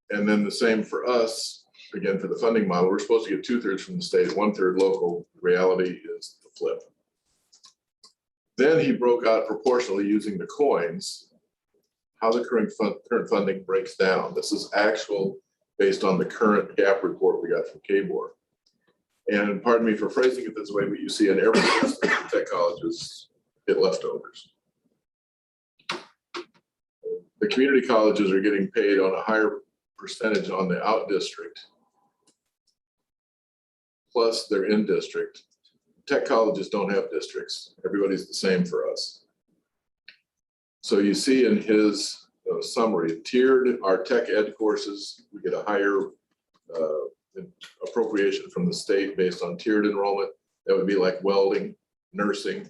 And then the same for us, again, for the funding model, we're supposed to get 2/3 from the state, 1/3 local. The reality is the flip. Then he broke out proportionally using the coins, how the current funding breaks down. This is actual based on the current gap report we got from KBOR. And pardon me for phrasing it this way, but you see in every of the tech colleges get leftovers. The community colleges are getting paid on a higher percentage on the out district, plus they're in district. Tech colleges don't have districts. Everybody's the same for us. So you see in his summary, tiered our tech ed courses, we get a higher appropriation from the state based on tiered enrollment. That would be like welding, nursing.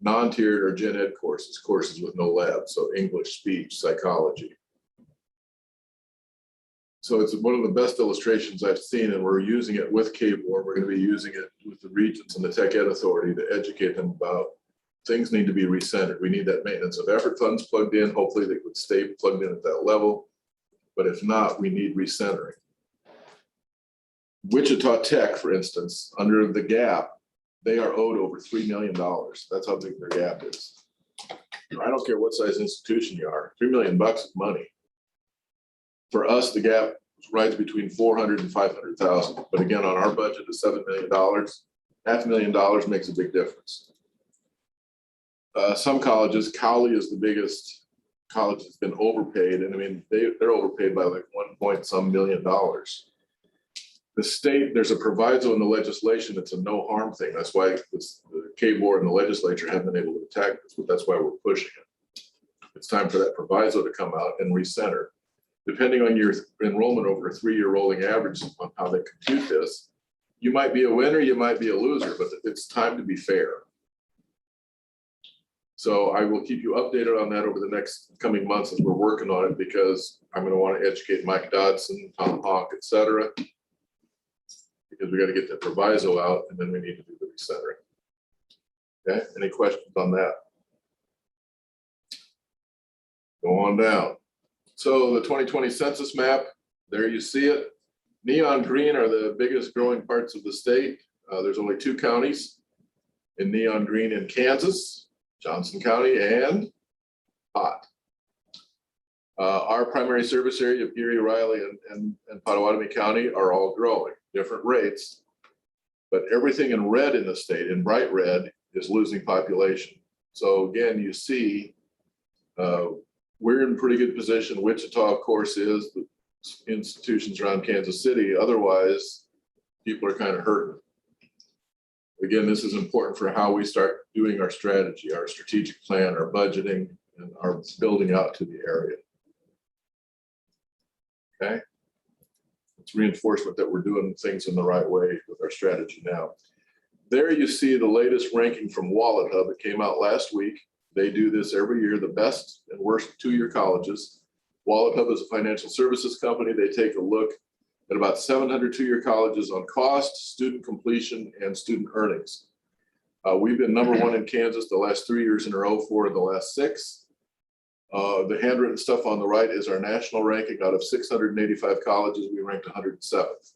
Non-tiered are gen ed courses with no lab, so English, speech, psychology. So it's one of the best illustrations I've seen, and we're using it with KBOR. We're going to be using it with the regions and the Tech Ed Authority to educate them about things need to be recentered. We need that maintenance of effort funds plugged in. Hopefully they would stay plugged in at that level. But if not, we need recentering. Wichita Tech, for instance, under the gap, they are owed over $3 million. That's how big their gap is. I don't care what size institution you are, $3 million is money. For us, the gap rides between 400 and 500,000. But again, on our budget of $7 million, $500,000 makes a big difference. Some colleges, Cowley is the biggest college has been overpaid, and I mean, they're overpaid by like $1 million. The state, there's a proviso in the legislation, it's a no harm thing. That's why the K board and the legislature haven't been able to attack this, but that's why we're pushing it. It's time for that proviso to come out and recenter. Depending on your enrollment over a 3-year rolling average on how they compute this, you might be a winner, you might be a loser, but it's time to be fair. So I will keep you updated on that over the next coming months as we're working on it, because I'm going to want to educate Mike Dodson, Tom Hawk, et cetera, because we got to get the proviso out, and then we need to do the recentering. Okay, any questions on that? Go on down. So the 2020 census map, there you see it. Neon green are the biggest growing parts of the state. There's only 2 counties in neon green in Kansas, Johnson County and Pot. Our primary service area of Erie, Riley, and Pottawatomie County are all growing, different rates. But everything in red in the state, in bright red, is losing population. So again, you see, we're in pretty good position. Wichita, of course, is the institutions around Kansas City. Otherwise, people are kind of hurting. Again, this is important for how we start doing our strategy, our strategic plan, our budgeting, and our building out to the area. Okay. It's reinforcement that we're doing things in the right way with our strategy now. There you see the latest ranking from Wallet Hub. It came out last week. They do this every year, the best and worst 2-year colleges. Wallet Hub is a financial services company. They take a look at about 700 2-year colleges on cost, student completion, and student earnings. We've been #1 in Kansas the last 3 years in a row, 4 of the last 6. The handwritten stuff on the right is our national ranking. Out of 685 colleges, we ranked 107th.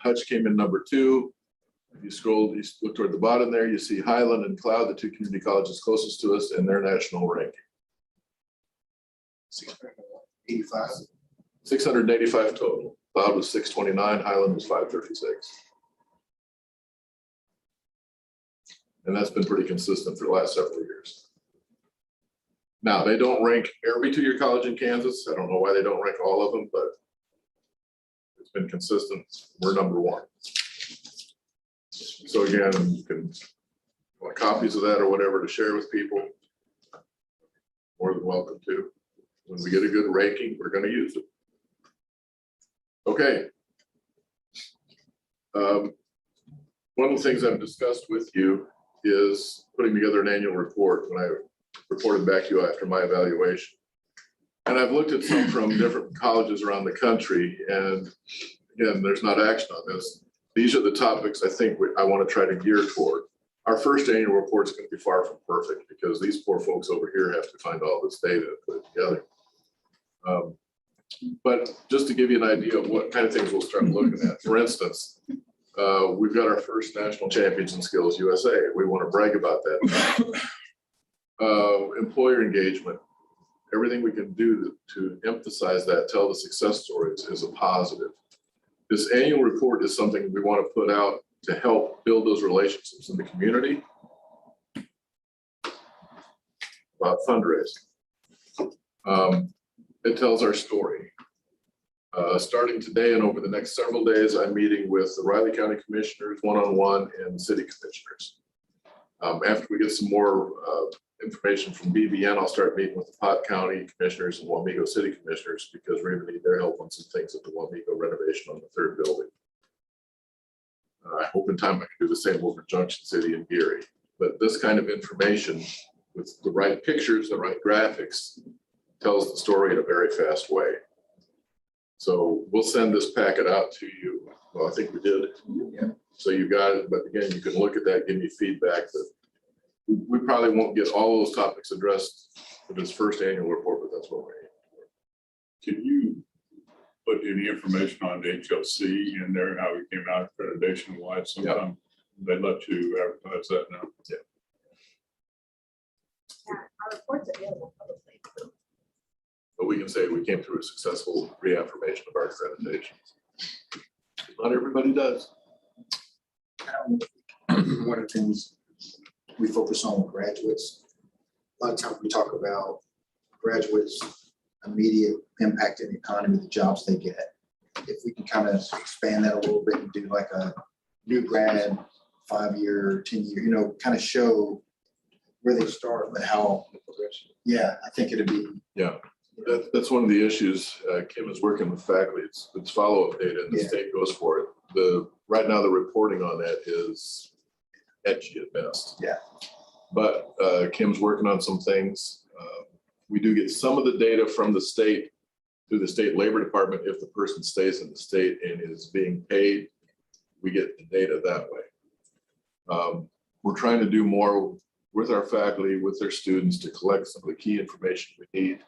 Hutch came in #2. If you scroll, you look toward the bottom there, you see Highland and Cloud, the 2 community colleges closest to us, and their national ranking. 685. 685 total. Cloud was 629, Highland was 536. And that's been pretty consistent for the last several years. Now, they don't rank every 2-year college in Kansas. I don't know why they don't rank all of them, but it's been consistent. We're #1. So again, you can want copies of that or whatever to share with people. More than welcome to. When we get a good ranking, we're going to use it. Okay. One of the things I've discussed with you is putting together an annual report when I reported back to you after my evaluation. And I've looked at some from different colleges around the country, and again, there's not action on this. These are the topics I think I want to try to gear toward. Our first annual report is going to be far from perfect because these poor folks over here have to find all this data and put it together. But just to give you an idea of what kind of things we'll start looking at. For instance, we've got our first national champions in Skills USA. We want to brag about that. Employer engagement, everything we can do to emphasize that, tell the success stories is a positive. This annual report is something we want to put out to help build those relationships in the community. About fundraising. It tells our story. Starting today and over the next several days, I'm meeting with the Riley County Commissioners one-on-one and city commissioners. After we get some more information from BBN, I'll start meeting with the Pot County Commissioners and Wamego City Commissioners because we're going to need their help on some things at the Wamego renovation on the 3rd building. I hope in time I can do the same over Junction City and Geary. But this kind of information with the right pictures, the right graphics, tells the story in a very fast way. So we'll send this packet out to you. Well, I think we did. Yeah. So you got it, but again, you can look at that, give me feedback. That we probably won't get all those topics addressed for this first annual report, but that's what we're aiming for. Can you put any information on the HLC in there, how we came out accreditation wise? Sometimes they let you advertise that now. Yeah. Our report's available publicly. But we can say we came through a successful reaffirmation of our accreditation. Not everybody does. One of the things we focus on with graduates, a lot of times we talk about graduates' immediate impact in the economy, the jobs they get. If we can kind of expand that a little bit and do like a new grad, 5-year, 10-year, you know, kind of show where they start, but how, yeah, I think it'd be. Yeah, that's one of the issues. Kim is working with faculty. It's follow-up data and the Yeah. state goes for it. Right now, the reporting on that is edgy at best. Yeah. But Kim's working on some things. We do get some of the data from the state through the state labor department. If the person stays in the state and is being paid, we get the data that way. We're trying to do more with our faculty, with their students to collect some of the key information we need.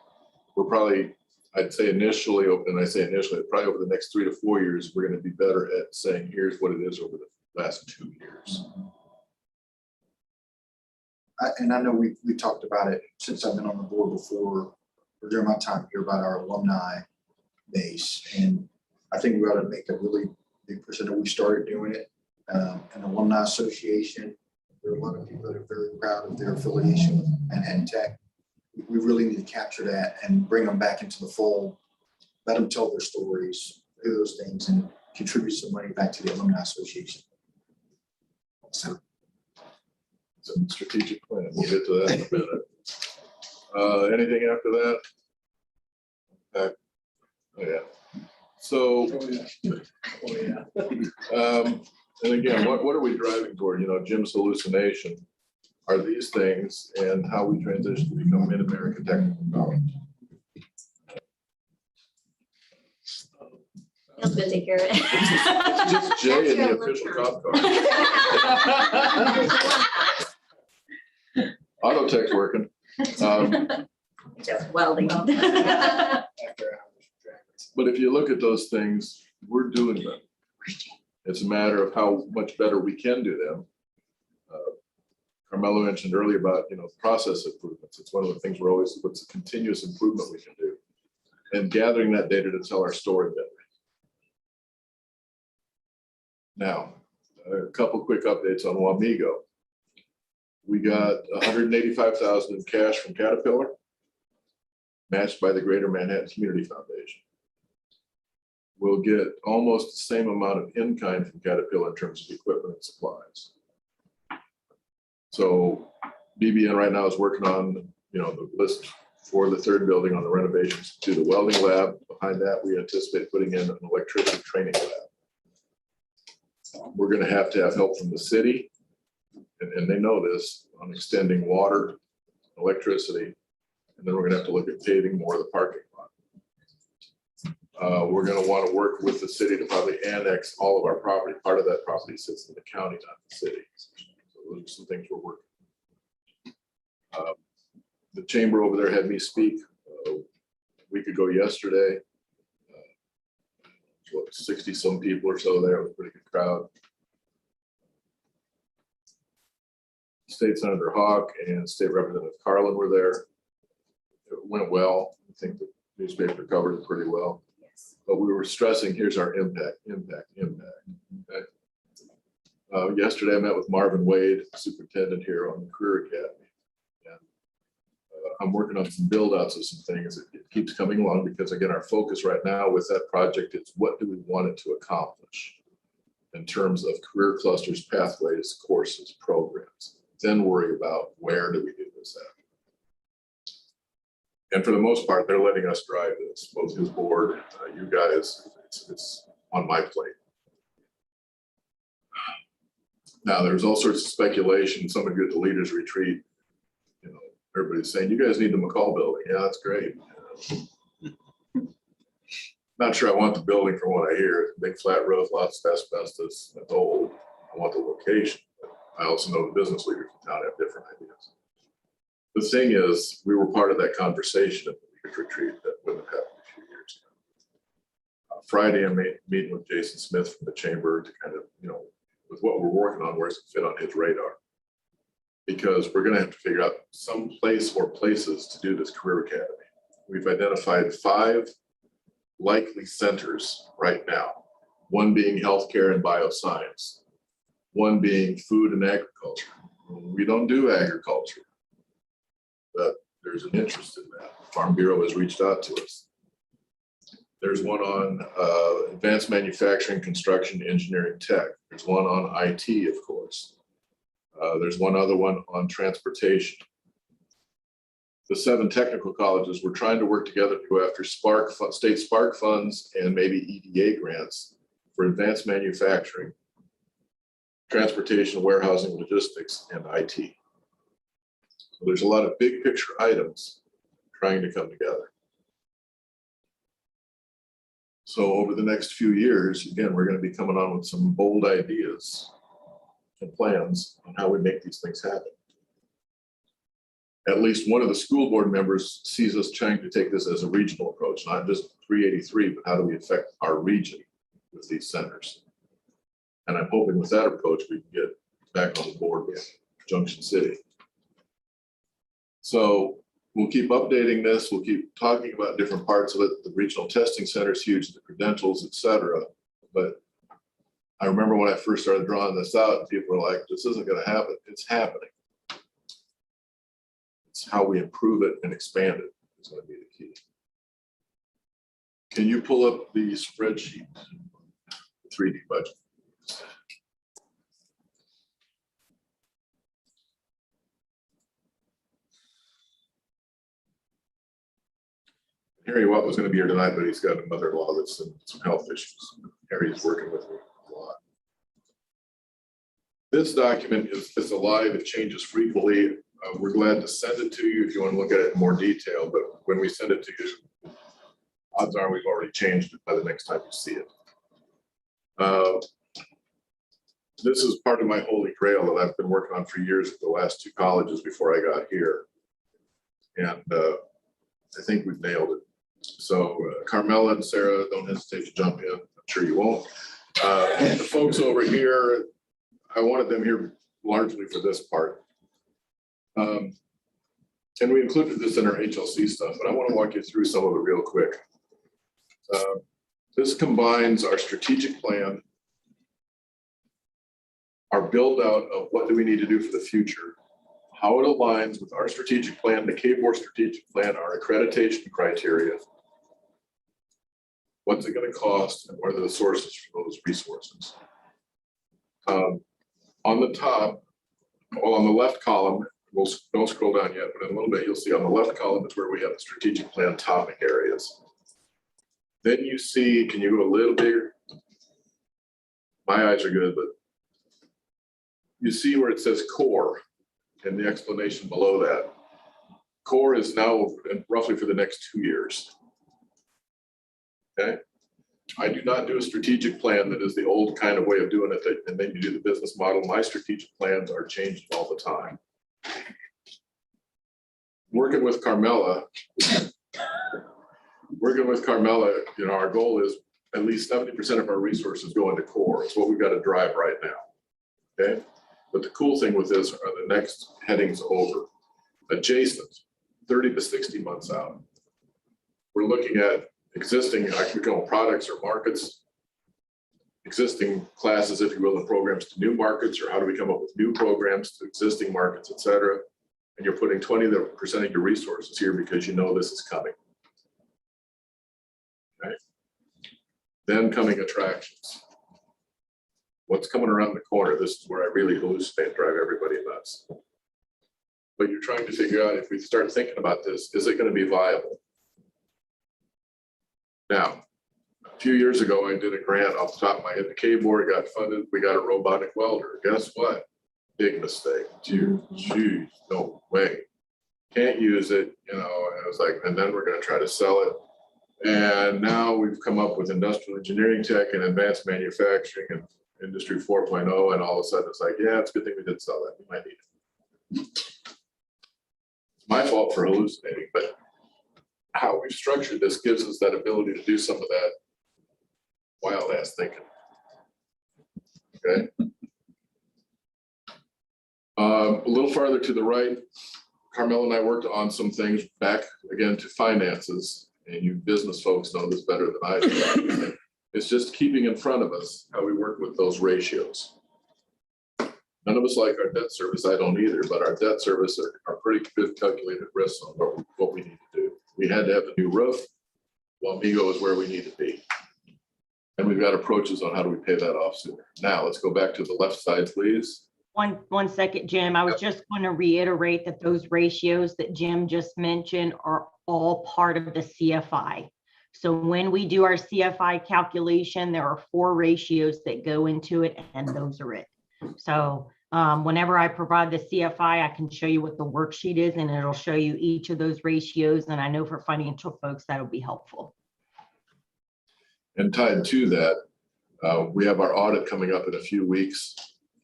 We're probably, I'd say initially, and I say initially, probably over the next 3 to 4 years, we're going to be better at saying, here's what it is over the last 2 years. And I know we talked about it since I've been on the board before, or during my time here, about our alumni base. And I think we ought to make a really big percentage. We started doing it, an alumni association. There are a lot of people that are very proud of their affiliation with Manhattan Tech. We really need to capture that and bring them back into the fold, let them tell their stories, do those things, and contribute some money back to the alumni association. So. Some strategic plan. We'll get to that in a minute. Anything after that? Oh, yeah. So, and again, what are we driving toward? You know, Jim's hallucination are these things and how we transition to become a Mid-America Technical College. I'm gonna take care of it. It's just Jay and the official cop car. Auto tech's working. Just welding. But if you look at those things, we're doing them. It's a matter of how much better we can do them. Carmelo mentioned earlier about, you know, process improvements. It's one of the things we're always, what's a continuous improvement we can do. And gathering that data to tell our story better. Now, a couple quick updates on Wamego. We got 185,000 in cash from Caterpillar, matched by the Greater Manhattan Community Foundation. We'll get almost the same amount of in-kind from Caterpillar in terms of equipment and supplies. So BBN right now is working on, you know, the list for the third building on the renovations to the welding lab. Behind that, we anticipate putting in an electricity training lab. We're going to have help from the city, and they know this, on extending water, electricity, and then we're going to have to look at paving more of the parking lot. We're going to want to work with the city to probably annex all of our property. Part of that property sits in the county, not the city. So those are some things we're working on. The chamber over there had me speak a week ago yesterday. 60 some people or so there. It was a pretty good crowd. State Senator Hawk and State Representative Carlin were there. It went well. I think the newspaper covered it pretty well. Yes. But we were stressing, here's our impact. Okay. Yesterday I met with Marvin Wade, superintendent here on the Career Academy. And I'm working on some build outs of some things. It keeps coming along because again, our focus right now with that project is what do we want it to accomplish in terms of career clusters, pathways, courses, programs. Then worry about where do we do this at. And for the most part, they're letting us drive this, both his board, you guys, it's on my plate. Now, there's all sorts of speculation. Somebody at the leaders retreat, you know, everybody's saying, you guys need the McCall building. Yeah, that's great. Not sure I want the building from what I hear. Big flat roof, lots of asbestos, it's old. I want the location. I also know the business leaders in town have different ideas. The thing is, we were part of that conversation at the leaders retreat that wouldn't have happened a few years ago. Friday, I'm meeting with Jason Smith from the chamber to kind of, you know, with what we're working on, where does it fit on his radar? Because we're going to have to figure out some place or places to do this career academy. We've identified 5 likely centers right now, one being healthcare and bioscience, one being food and agriculture. We don't do agriculture, but there's an interest in that. Farm Bureau has reached out to us. There's one on advanced manufacturing, construction, engineering, tech. There's one on IT, of course. There's one other one on transportation. The 7 technical colleges, we're trying to work together to go after state Spark funds and maybe EDA grants for advanced manufacturing, transportation, warehousing, logistics, and IT. So there's a lot of big picture items trying to come together. So over the next few years, again, we're going to be coming on with some bold ideas and plans on how we make these things happen. At least one of the school board members sees us trying to take this as a regional approach, not just 383, but how do we affect our region with these centers? And I'm hoping with that approach, we can get back on the board with Junction City. So we'll keep updating this. We'll keep talking about different parts of it. The regional testing center is huge, the credentials, et cetera. But I remember when I first started drawing this out, people were like, this isn't going to happen. It's happening. It's how we improve it and expand it is going to be the key. Can you pull up the spreadsheet, the 3D budget? Harry Watt was going to be here tonight, but he's got a mother-in-law that's in some health issues. Harry's working with me a lot. This document is alive. It changes frequently. We're glad to send it to you if you want to look at it in more detail, but when we send it to you, odds are we've already changed it by the next time you see it. This is part of my holy grail that I've been working on for years at the last 2 colleges before I got here. And I think we've nailed it. So Carmela and Sarah, don't hesitate to jump in. I'm sure you won't. The folks over here, I wanted them here largely for this part. And we included this in our HLC stuff, but I want to walk you through some of it real quick. This combines our strategic plan, our build out of what do we need to do for the future, how it aligns with our strategic plan, the KBOR strategic plan, our accreditation criteria, what's it going to cost, and what are the sources for those resources. On the top, well, on the left column, don't scroll down yet, but in a little bit, you'll see on the left column is where we have the strategic plan topic areas. Then you see, can you go a little bigger? My eyes are good, but you see where it says core and the explanation below that. Core is now roughly for the next 2 years. Okay. I do not do a strategic plan that is the old kind of way of doing it, and then you do the business model. My strategic plans are changing all the time. Working with Carmela, you know, our goal is at least 70% of our resources go into core. It's what we've got to drive right now. Okay. But the cool thing with this are the next headings over. Adjacent, 30 to 60 months out. We're looking at existing, I could call products or markets, existing classes, if you will, and programs to new markets, or how do we come up with new programs to existing markets, et cetera. And you're putting 20% of your resources here because you know this is coming. Okay. Then coming attractions. What's coming around the corner? This is where I really hallucinate and drive everybody nuts. But you're trying to figure out, if we start thinking about this, is it going to be viable? Now, a few years ago, I did a grant off the top of my head. The KBOR got funded. We got a robotic welder. Guess what? Big mistake. Geez, no way. Can't use it. You know, and I was like, and then we're going to try to sell it. And now we've come up with industrial engineering tech and advanced manufacturing and industry 4.0. And all of a sudden it's like, yeah, it's a good thing we did sell that. We might need it. It's my fault for hallucinating, but how we've structured this gives us that ability to do some of that wild ass thinking. Okay. A little farther to the right, Carmel and I worked on some things back again to finances, and you business folks know this better than I do. It's just keeping in front of us how we work with those ratios. None of us like our debt service. I don't either, but our debt service are pretty good calculated risks on what we need to do. We had to have a new roof. Wamego is where we need to be. And we've got approaches on how do we pay that off sooner. Now, let's go back to the left side, please. One second, Jim. I was just going to reiterate that those ratios that Jim just mentioned are all part of the CFI. So when we do our CFI calculation, there are 4 ratios that go into it, and those are it. So whenever I provide the CFI, I can show you what the worksheet is, and it'll show you each of those ratios. And I know for financial folks, that'll be helpful. And tied to that, we have our audit coming up in a few weeks.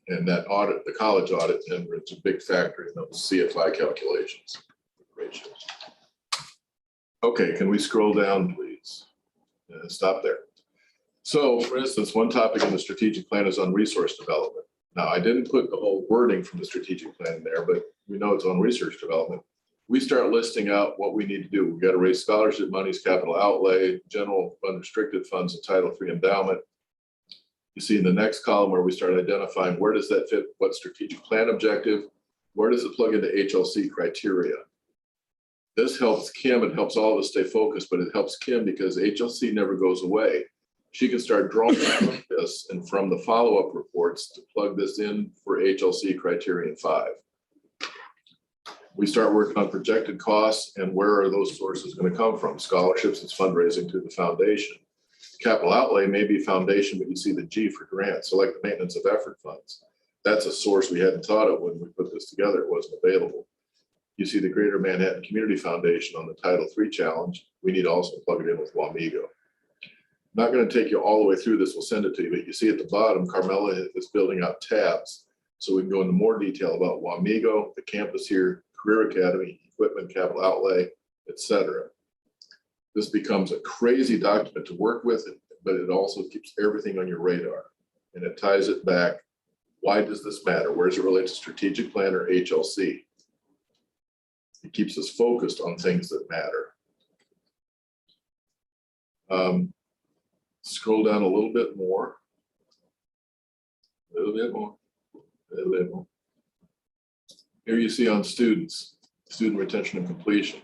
And that audit, the college audit, and it's a big factor in those CFI calculations. Ratios. Okay, can we scroll down, please? Stop there. So, for instance, one topic in the strategic plan is on resource development. Now, I didn't put the whole wording from the strategic plan in there, but we know it's on research development. We start listing out what we need to do. We've got to raise scholarship monies, capital outlay, general unrestricted funds, and Title III endowment. You see in the next column where we start identifying where does that fit, what strategic plan objective, where does it plug into HLC criteria? This helps Kim, it helps all of us stay focused, but it helps Kim because HLC never goes away. She can start drawing from this and from the follow-up reports to plug this in for HLC criterion 5. We start working on projected costs and where are those sources going to come from? Scholarships, it's fundraising to the foundation. Capital outlay may be foundation, but you see the G for grants. So like the maintenance of effort funds. That's a source we hadn't thought of when we put this together. It wasn't available. You see the Greater Manhattan Community Foundation on the Title III challenge. We need to also plug it in with Wamego. I'm not going to take you all the way through this. We'll send it to you, but you see at the bottom, Carmela is building out tabs. So we can go into more detail about Wamego, the campus here, Career Academy, equipment, capital outlay, etc. This becomes a crazy document to work with, but it also keeps everything on your radar. And it ties it back. Why does this matter? Where does it relate to strategic plan or HLC? It keeps us focused on things that matter. Scroll down a little bit more. A little bit more. A little bit more. Here you see on students, student retention and completion.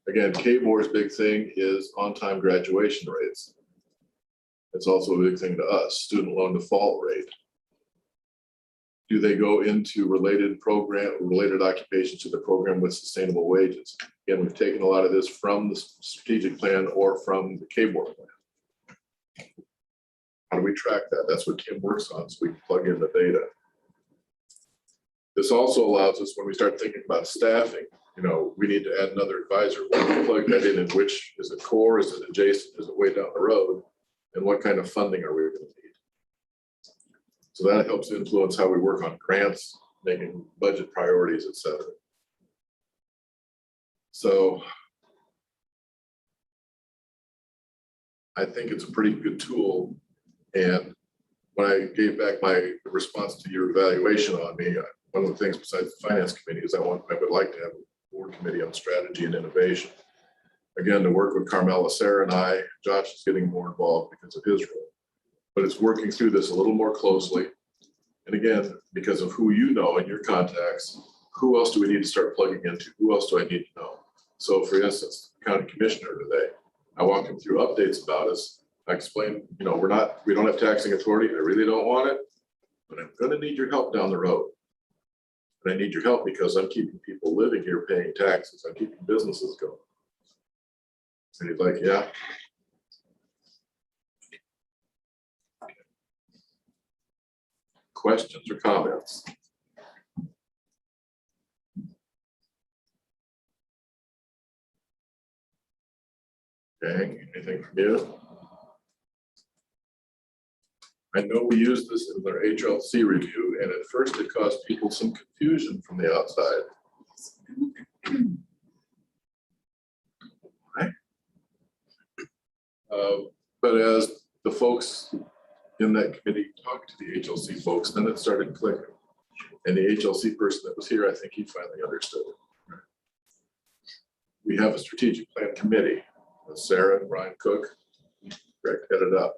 Again, KBOR's big thing is on-time graduation rates. It's also a big thing to us, student loan default rate. Do they go into related occupations to the program with sustainable wages? Again, we've taken a lot of this from the strategic plan or from the KBOR plan. How do we track that? That's what Kim works on, so we can plug in the data. This also allows us, when we start thinking about staffing, you know, we need to add another advisor. We can plug that in which, is it core, is it adjacent, is it way down the road? And what kind of funding are we going to need? So that helps influence how we work on grants, making budget priorities, et cetera. So I think it's a pretty good tool. And when I gave back my response to your evaluation on me, one of the things besides the finance committee is I would like to have a board committee on strategy and innovation. Again, to work with Carmela, Sarah, and I. Josh is getting more involved because of his role. But it's working through this a little more closely. And again, because of who you know and your contacts, who else do we need to start plugging into? Who else do I need to know? So for instance, county commissioner today, I walked him through updates about us. I explained, you know, we don't have taxing authority. I really don't want it, but I'm going to need your help down the road. And I need your help because I'm keeping people living here paying taxes. I'm keeping businesses going. And he's like, yeah. Questions or comments? Okay, anything from you? I know we used this in their HLC review, and at first it caused people some confusion from the outside. Right. But as the folks in that committee talked to the HLC folks, then it started clicking. And the HLC person that was here, I think he finally understood it. We have a strategic plan committee with Sarah and Brian Cook, Greg headed up.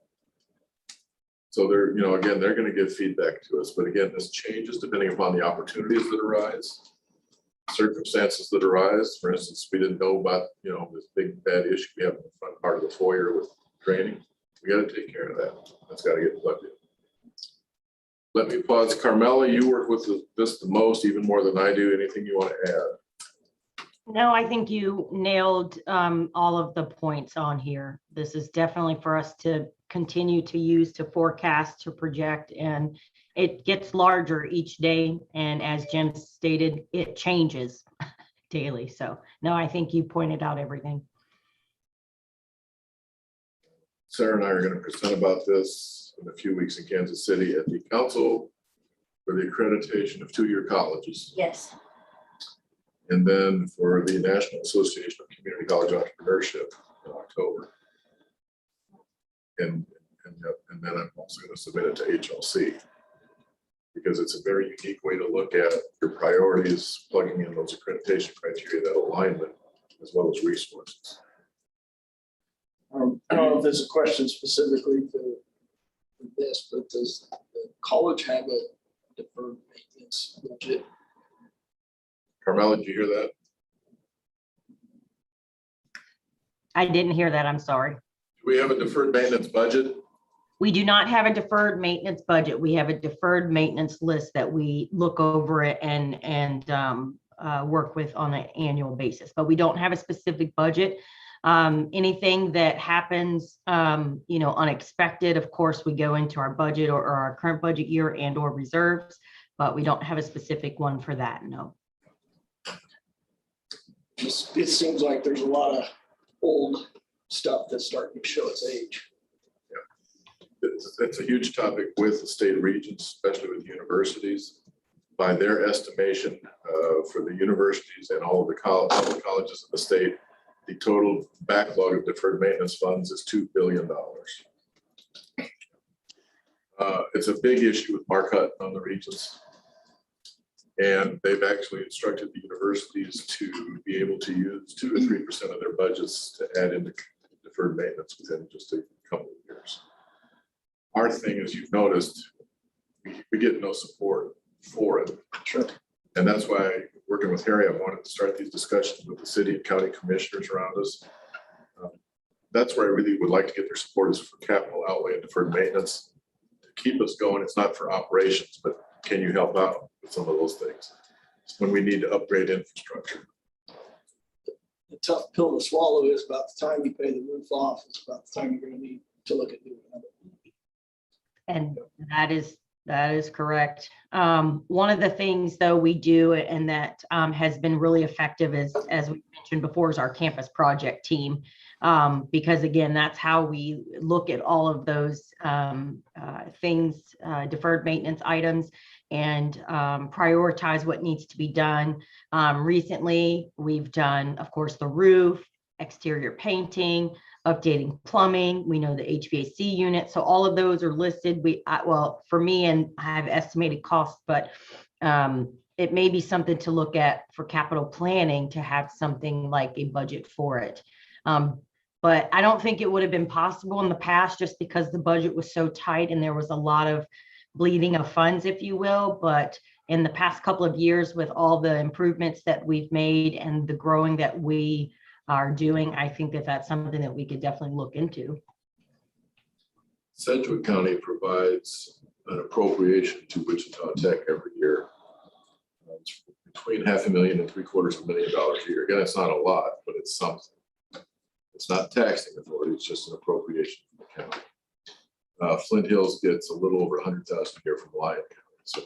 So they're, you know, again, they're gonna give feedback to us, but again, this changes depending upon the opportunities that arise, circumstances that arise. For instance, we didn't know about, you know, this big bad issue we have in the front part of the foyer with training. We gotta take care of that. That's gotta get plugged in. Let me pause. Carmela, you work with this the most, even more than I do. Anything you want to add? No, I think you nailed all of the points on here. This is definitely for us to continue to use to forecast, to project, and it gets larger each day. And as Jim stated, it changes daily. So no, I think you pointed out everything. Sarah and I are going to present about this in a few weeks in Kansas City at the Council for the Accreditation of Two-Year Colleges. Yes. And then for the National Association of Community College Entrepreneurship in October. And then I'm also going to submit it to HLC because it's a very unique way to look at your priorities, plugging in those accreditation criteria, that alignment, as well as resources. I don't know if there's a question specifically to this, but does the college have a deferred maintenance budget? Carmela, did you hear that? I didn't hear that. I'm sorry. Do we have a deferred maintenance budget? We do not have a deferred maintenance budget. We have a deferred maintenance list that we look over it and work with on an annual basis, but we don't have a specific budget. Anything that happens, you know, unexpected, of course, we go into our budget or our current budget year and or reserves, but we don't have a specific one for that, no. It seems like there's a lot of old stuff that's starting to show its age. It's a huge topic with the state regions, especially with universities. By their estimation, for the universities and all of the colleges in the state, the total backlog of deferred maintenance funds is $2 billion. It's a big issue with Mark Hutton on the regions. And they've actually instructed the universities to be able to use 2 to 3% of their budgets to add into deferred maintenance within just a couple of years. Our thing, as you've noticed, we get no support for it. Sure. And that's why, working with Harry, I wanted to start these discussions with the city and county commissioners around us. That's where I really would like to get their support, is for capital outlay and deferred maintenance to keep us going. It's not for operations, but can you help out with some of those things when we need to upgrade infrastructure? The tough pill to swallow is about the time you pay the roof off, it's about the time you're going to need to look at doing another. And that is correct. One of the things though we do and that has been really effective is, as we mentioned before, is our campus project team. Because again, that's how we look at all of those things, deferred maintenance items, and prioritize what needs to be done. Recently, we've done, of course, the roof, exterior painting, updating plumbing. We know the HVAC unit. So all of those are listed. Well, for me, and I have estimated costs, but it may be something to look at for capital planning to have something like a budget for it. But I don't think it would have been possible in the past just because the budget was so tight and there was a lot of bleeding of funds, if you will. But in the past couple of years, with all the improvements that we've made and the growing that we are doing, I think that that's something that we could definitely look into. Sedgwick County provides an appropriation to Wichita Tech every year. It's between $500,000 and $750,000 a year. Again, it's not a lot, but it's something. It's not taxing authority, it's just an appropriation from the county. Flint Hills gets a little over $100,000 a year from Lyon County.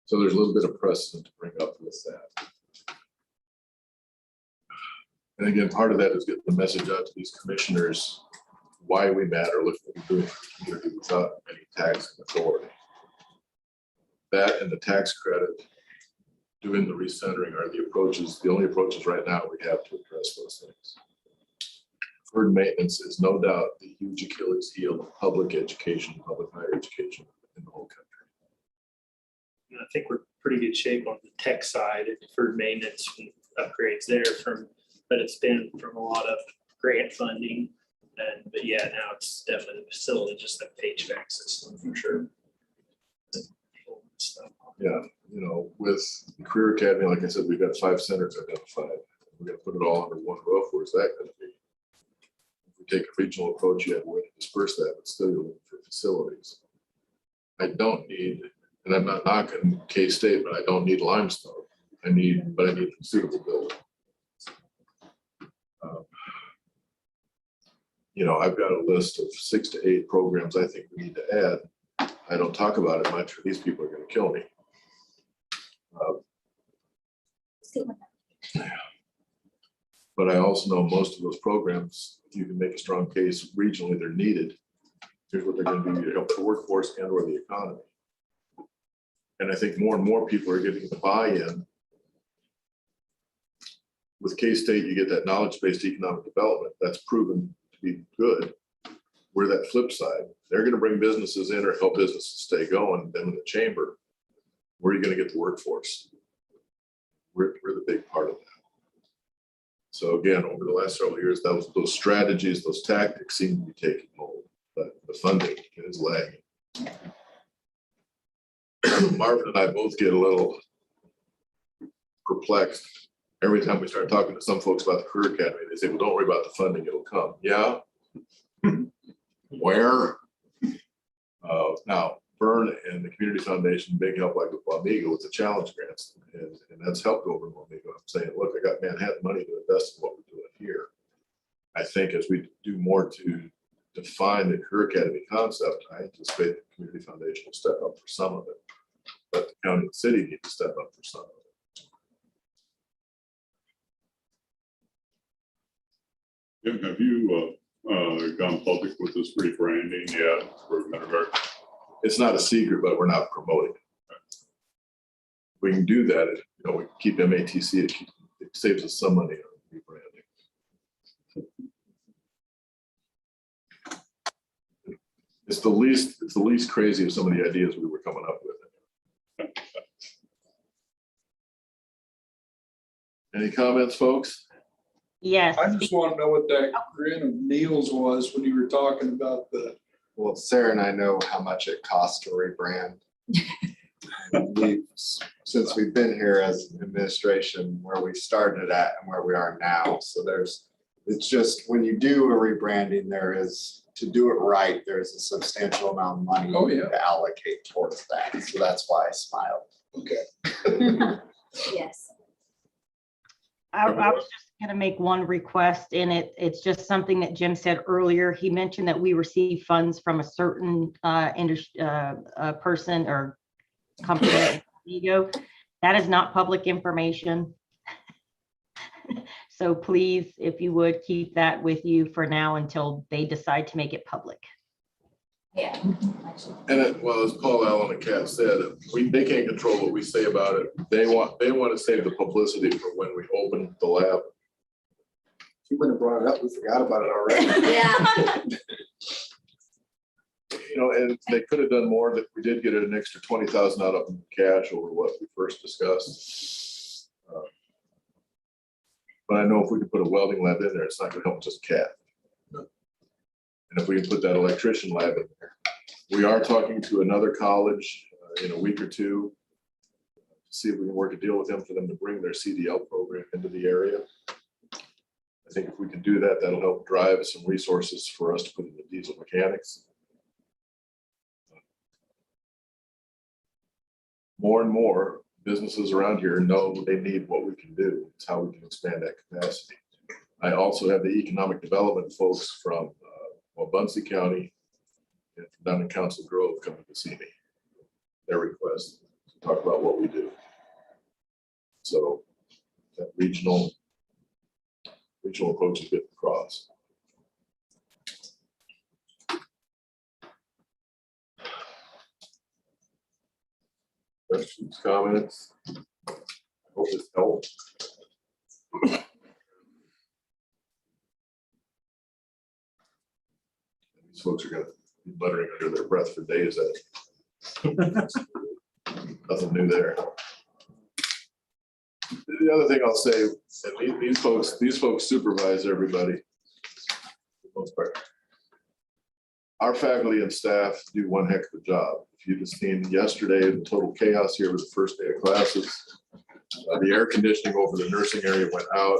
So there's a little bit of precedent to bring up with that. And again, part of that is getting the message out to these commissioners why we matter, look what we're doing for the community without any taxing authority. That and the tax credit, doing the recentering are the approaches, the only approaches right now we have to address those things. Deferred maintenance is no doubt the huge Achilles heel of public education, public higher education in the whole country. I think we're pretty good shape on the tech side and deferred maintenance and upgrades there but it's been from a lot of grant funding But yeah, now it's definitely the facility, just that HVAC system for sure. Stuff. Yeah, you know, with Career Academy, like I said, we've got 5 centers identified. We're gonna put it all under one roof. Where's that gonna be? If we take a regional approach, you have a way to disperse that, but still you're looking for facilities. I don't need, and I'm not knocking K-State, but I don't need limestone. I need a suitable building. You know, I've got a list of 6 to 8 programs I think we need to add. I don't talk about it much, or these people are gonna kill me. But I also know most of those programs, you can make a strong case regionally, they're needed. Here's what they're gonna do to help the workforce and or the economy. And I think more and more people are getting the buy-in. With K-State, you get that knowledge-based economic development that's proven to be good. Where that flip side, they're gonna bring businesses in or help businesses stay going. Then in the chamber, where are you gonna get the workforce? We're the big part of that. So again, over the last several years, those strategies, those tactics seem to be taking hold, but the funding is lagging. Marvin and I both get a little perplexed every time we start talking to some folks about the Career Academy. They say, well, don't worry about the funding, it'll come. Yeah. Where? Now, Vern and the Community Foundation, big help like with Wamego with the challenge grants, and that's helped over in Wamego. I'm saying, look, I got Manhattan money to invest in what we're doing here. I think as we do more to define the Career Academy concept, I anticipate the Community Foundation will step up for some of it, but the county and city need to step up for some of it. Have you gone public with this rebranding yet for Medgar? It's not a secret, but we're not promoting it. We can do that. You know, we keep MATC. It saves us some money on rebranding. It's the least crazy of some of the ideas we were coming up with. Any comments, folks? Yes. I just want to know what that grin of Neil's was when you were talking about the. Well, Sarah and I know how much it costs to rebrand. Since we've been here as an administration, where we started at and where we are now. So it's just, when you do a rebranding, to do it right, there's a substantial amount of money to allocate towards that. So that's why I smiled. Okay. Yes. I was just going to make one request, and it's just something that Jim said earlier. He mentioned that we receive funds from a certain person or company. That is not public information. So please, if you would, keep that with you for now until they decide to make it public. Yeah. And well, as Paul Allen and Kat said, they can't control what we say about it. They want to save the publicity for when we open the lab. You wouldn't have brought it up. We forgot about it already. Yeah. You know, and they could have done more. That we did get an extra 20,000 out of cash over what we first discussed. But I know if we could put a welding lab in there, it's not going to help just Kat. And if we can put that electrician lab in there, we are talking to another college in a week or two to see if we can work a deal with them for them to bring their CDL program into the area. I think if we can do that, that'll help drive some resources for us to put into diesel mechanics. More and more businesses around here know they need what we can do. It's how we can expand that capacity. I also have the economic development folks from Bunsey County and from down in Council Grove coming to see me. Their request to talk about what we do. So that regional approach is getting across. Questions, comments? I hope this helps. These folks are going to be muttering under their breath for days. Nothing new there. The other thing I'll say, and these folks supervise everybody. most part. Our faculty and staff do one heck of a job. If you just seen yesterday, the total chaos here was the first day of classes. The air conditioning over the nursing area went out.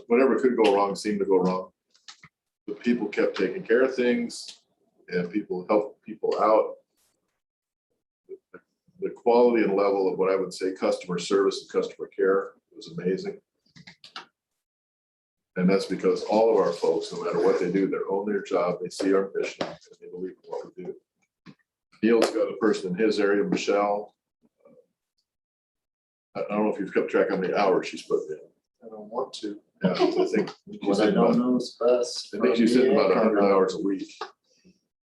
Whatever could go wrong seemed to go wrong. But people kept taking care of things and people helped people out. The quality and level of what I would say customer service and customer care was amazing. And that's because all of our folks, no matter what they do, they own their job, they see our mission, and they believe in what we do. Neil's got a person in his area, Michelle. I don't know if you've kept track how many hours she's put in. I don't want to. Yeah, I think. What I don't know is best. I think she's in about 100 hours a week.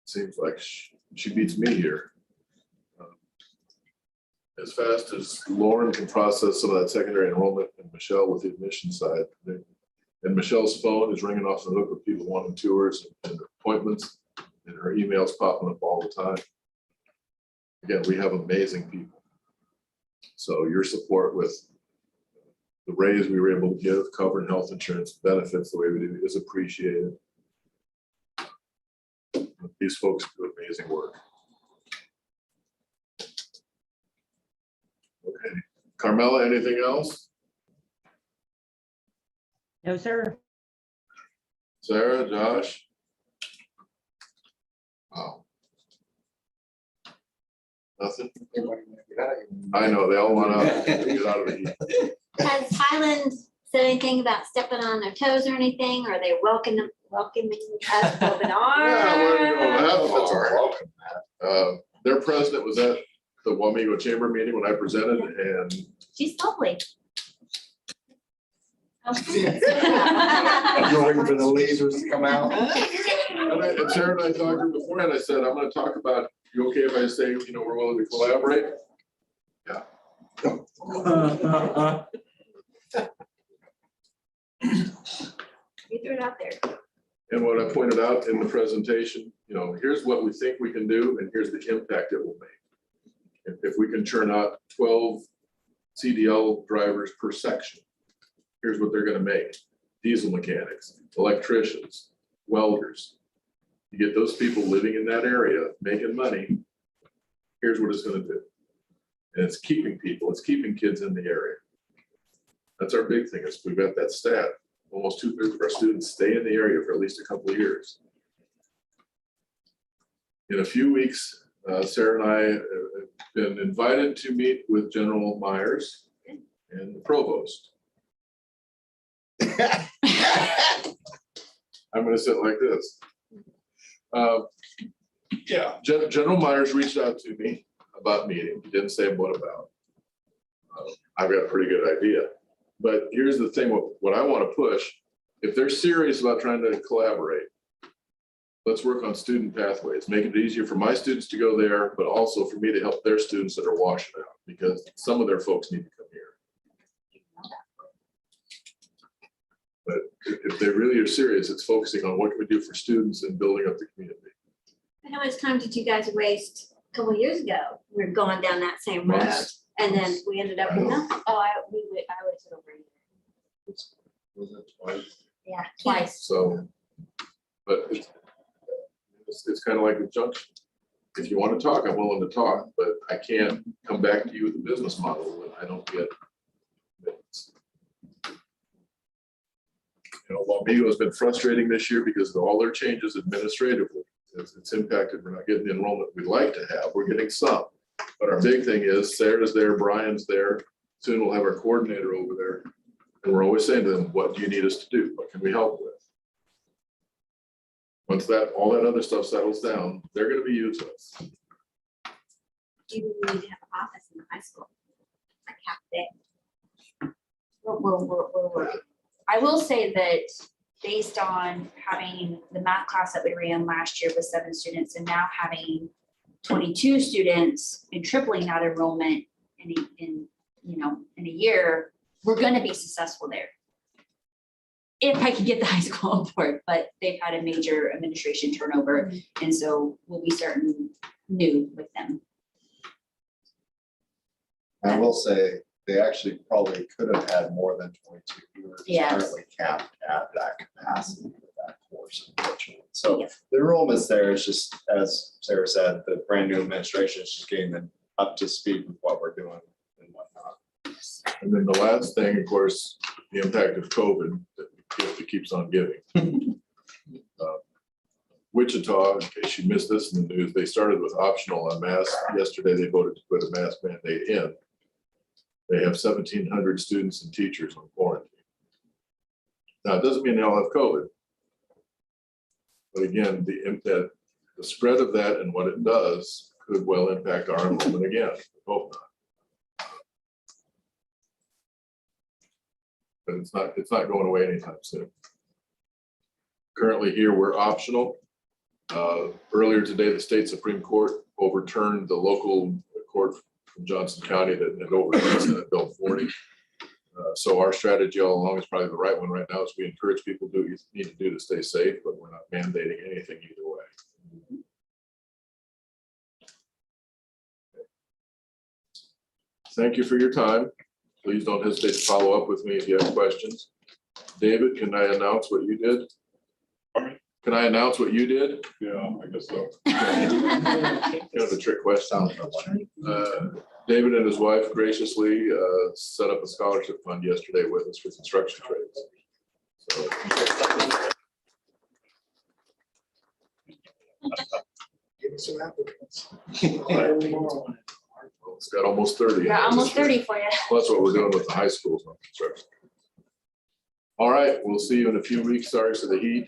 Seems like she beats me here. As fast as Lauren can process some of that secondary enrollment and Michelle with the admission side. And Michelle's phone is ringing off the hook with people wanting tours and appointments, and her emails popping up all the time. Again, we have amazing people. So your support with the raise we were able to give, covering health insurance benefits the way we do is appreciated. These folks do amazing work. Okay, Carmela, anything else? No, sir. Sarah, Josh? Wow. Nothing? I know, they all want out, get out of the heat. Has Highland said anything about stepping on their toes or anything? Or are they welcoming us with open Yeah, arms? we're going that far. Their president was at the Wamego Chamber meeting when I presented, and She's lovely. You're waiting for the lasers to come out. and Sarah and I talked to her beforehand. I said, I'm gonna talk about, you okay if I say, you know, we're willing to collaborate? Yeah. You threw it out there. And what I pointed out in the presentation, you know, here's what we think we can do, and here's the impact it will make. If we can churn out 12 CDL drivers per section, here's what they're gonna make. Diesel mechanics, electricians, welders. You get those people living in that area, making money, here's what it's gonna do. And it's keeping people, it's keeping kids in the area. That's our big thing, is we've got that stat. Almost 2/3 of our students stay in the area for at least a couple of years. In a few weeks, Sarah and I have been invited to meet with General Myers and the provost. I'm gonna sit like this. Yeah, General Myers reached out to me about meeting. He didn't say what about. I've got a pretty good idea. But here's the thing, what I want to push, if they're serious about trying to collaborate, let's work on student pathways, make it easier for my students to go there, but also for me to help their students that are washing out, because some of their folks need to come here. But if they really are serious, it's focusing on what can we do for students and building up the community. How much time did you guys waste a couple of years ago? We were going down that same road, Months. and then we ended up with nothing. Oh, I waited over a year. Was it twice? Yeah, twice. So, but it's kind of like a junction. If you want to talk, I'm willing to talk, but I can't come back to you with a business model when I don't get minutes. You know, Wamego has been frustrating this year because of all their changes administratively. It's impacted. We're not getting the enrollment we'd like to have. We're getting some. But our big thing is Sarah's there, Brian's there. Soon we'll have our coordinator over there. And we're always saying to them, what do you need us to do? What can we help with? Once that, all that other stuff settles down, they're gonna be useless. Do you need to have an office in the high school? Like half day. We're working. I will say that based on having the math class that we ran last year with 7 students and now having 22 students and tripling that enrollment in a year, we're gonna be successful there. If I can get the high school on board, but they've had a major administration turnover, and so we'll be starting new with them. I will say, they actually probably could have had more than 22. We were Yes. currently capped at that capacity with that hours, unfortunately. So the enrollment's there. It's just, as Sarah said, the brand new administration is just getting them up to speed with what we're doing and whatnot. And then the last thing, of course, the impact of COVID, that gift that keeps on giving. Wichita, in case you missed this in the news, they started with optional on masks. Yesterday, they voted to put a mask mandate in. They have 1,700 students and teachers on quarantine. Now, it doesn't mean they all have COVID. But again, the spread of that and what it does could well impact our enrollment again. Hope not. But it's not going away anytime soon. Currently here, we're optional. Earlier today, the state Supreme Court overturned the local court from Johnson County that had overturned Senate Bill 40. So our strategy all along is probably the right one right now, is we encourage people to do what you need to do to stay safe, but we're not mandating anything either way. Thank you for your time. Please don't hesitate to follow up with me if you have questions. David, can I announce what you did? Can I announce what you did? Yeah, I guess so. Kind of a trick question. David and his wife graciously set up a scholarship fund yesterday with us for construction trades. So, Give me some applicants. it's got almost 30. Yeah, almost 30 for you. Well, that's what we're doing with the high schools on construction. All right, we'll see you in a few weeks. Sorry for the heat.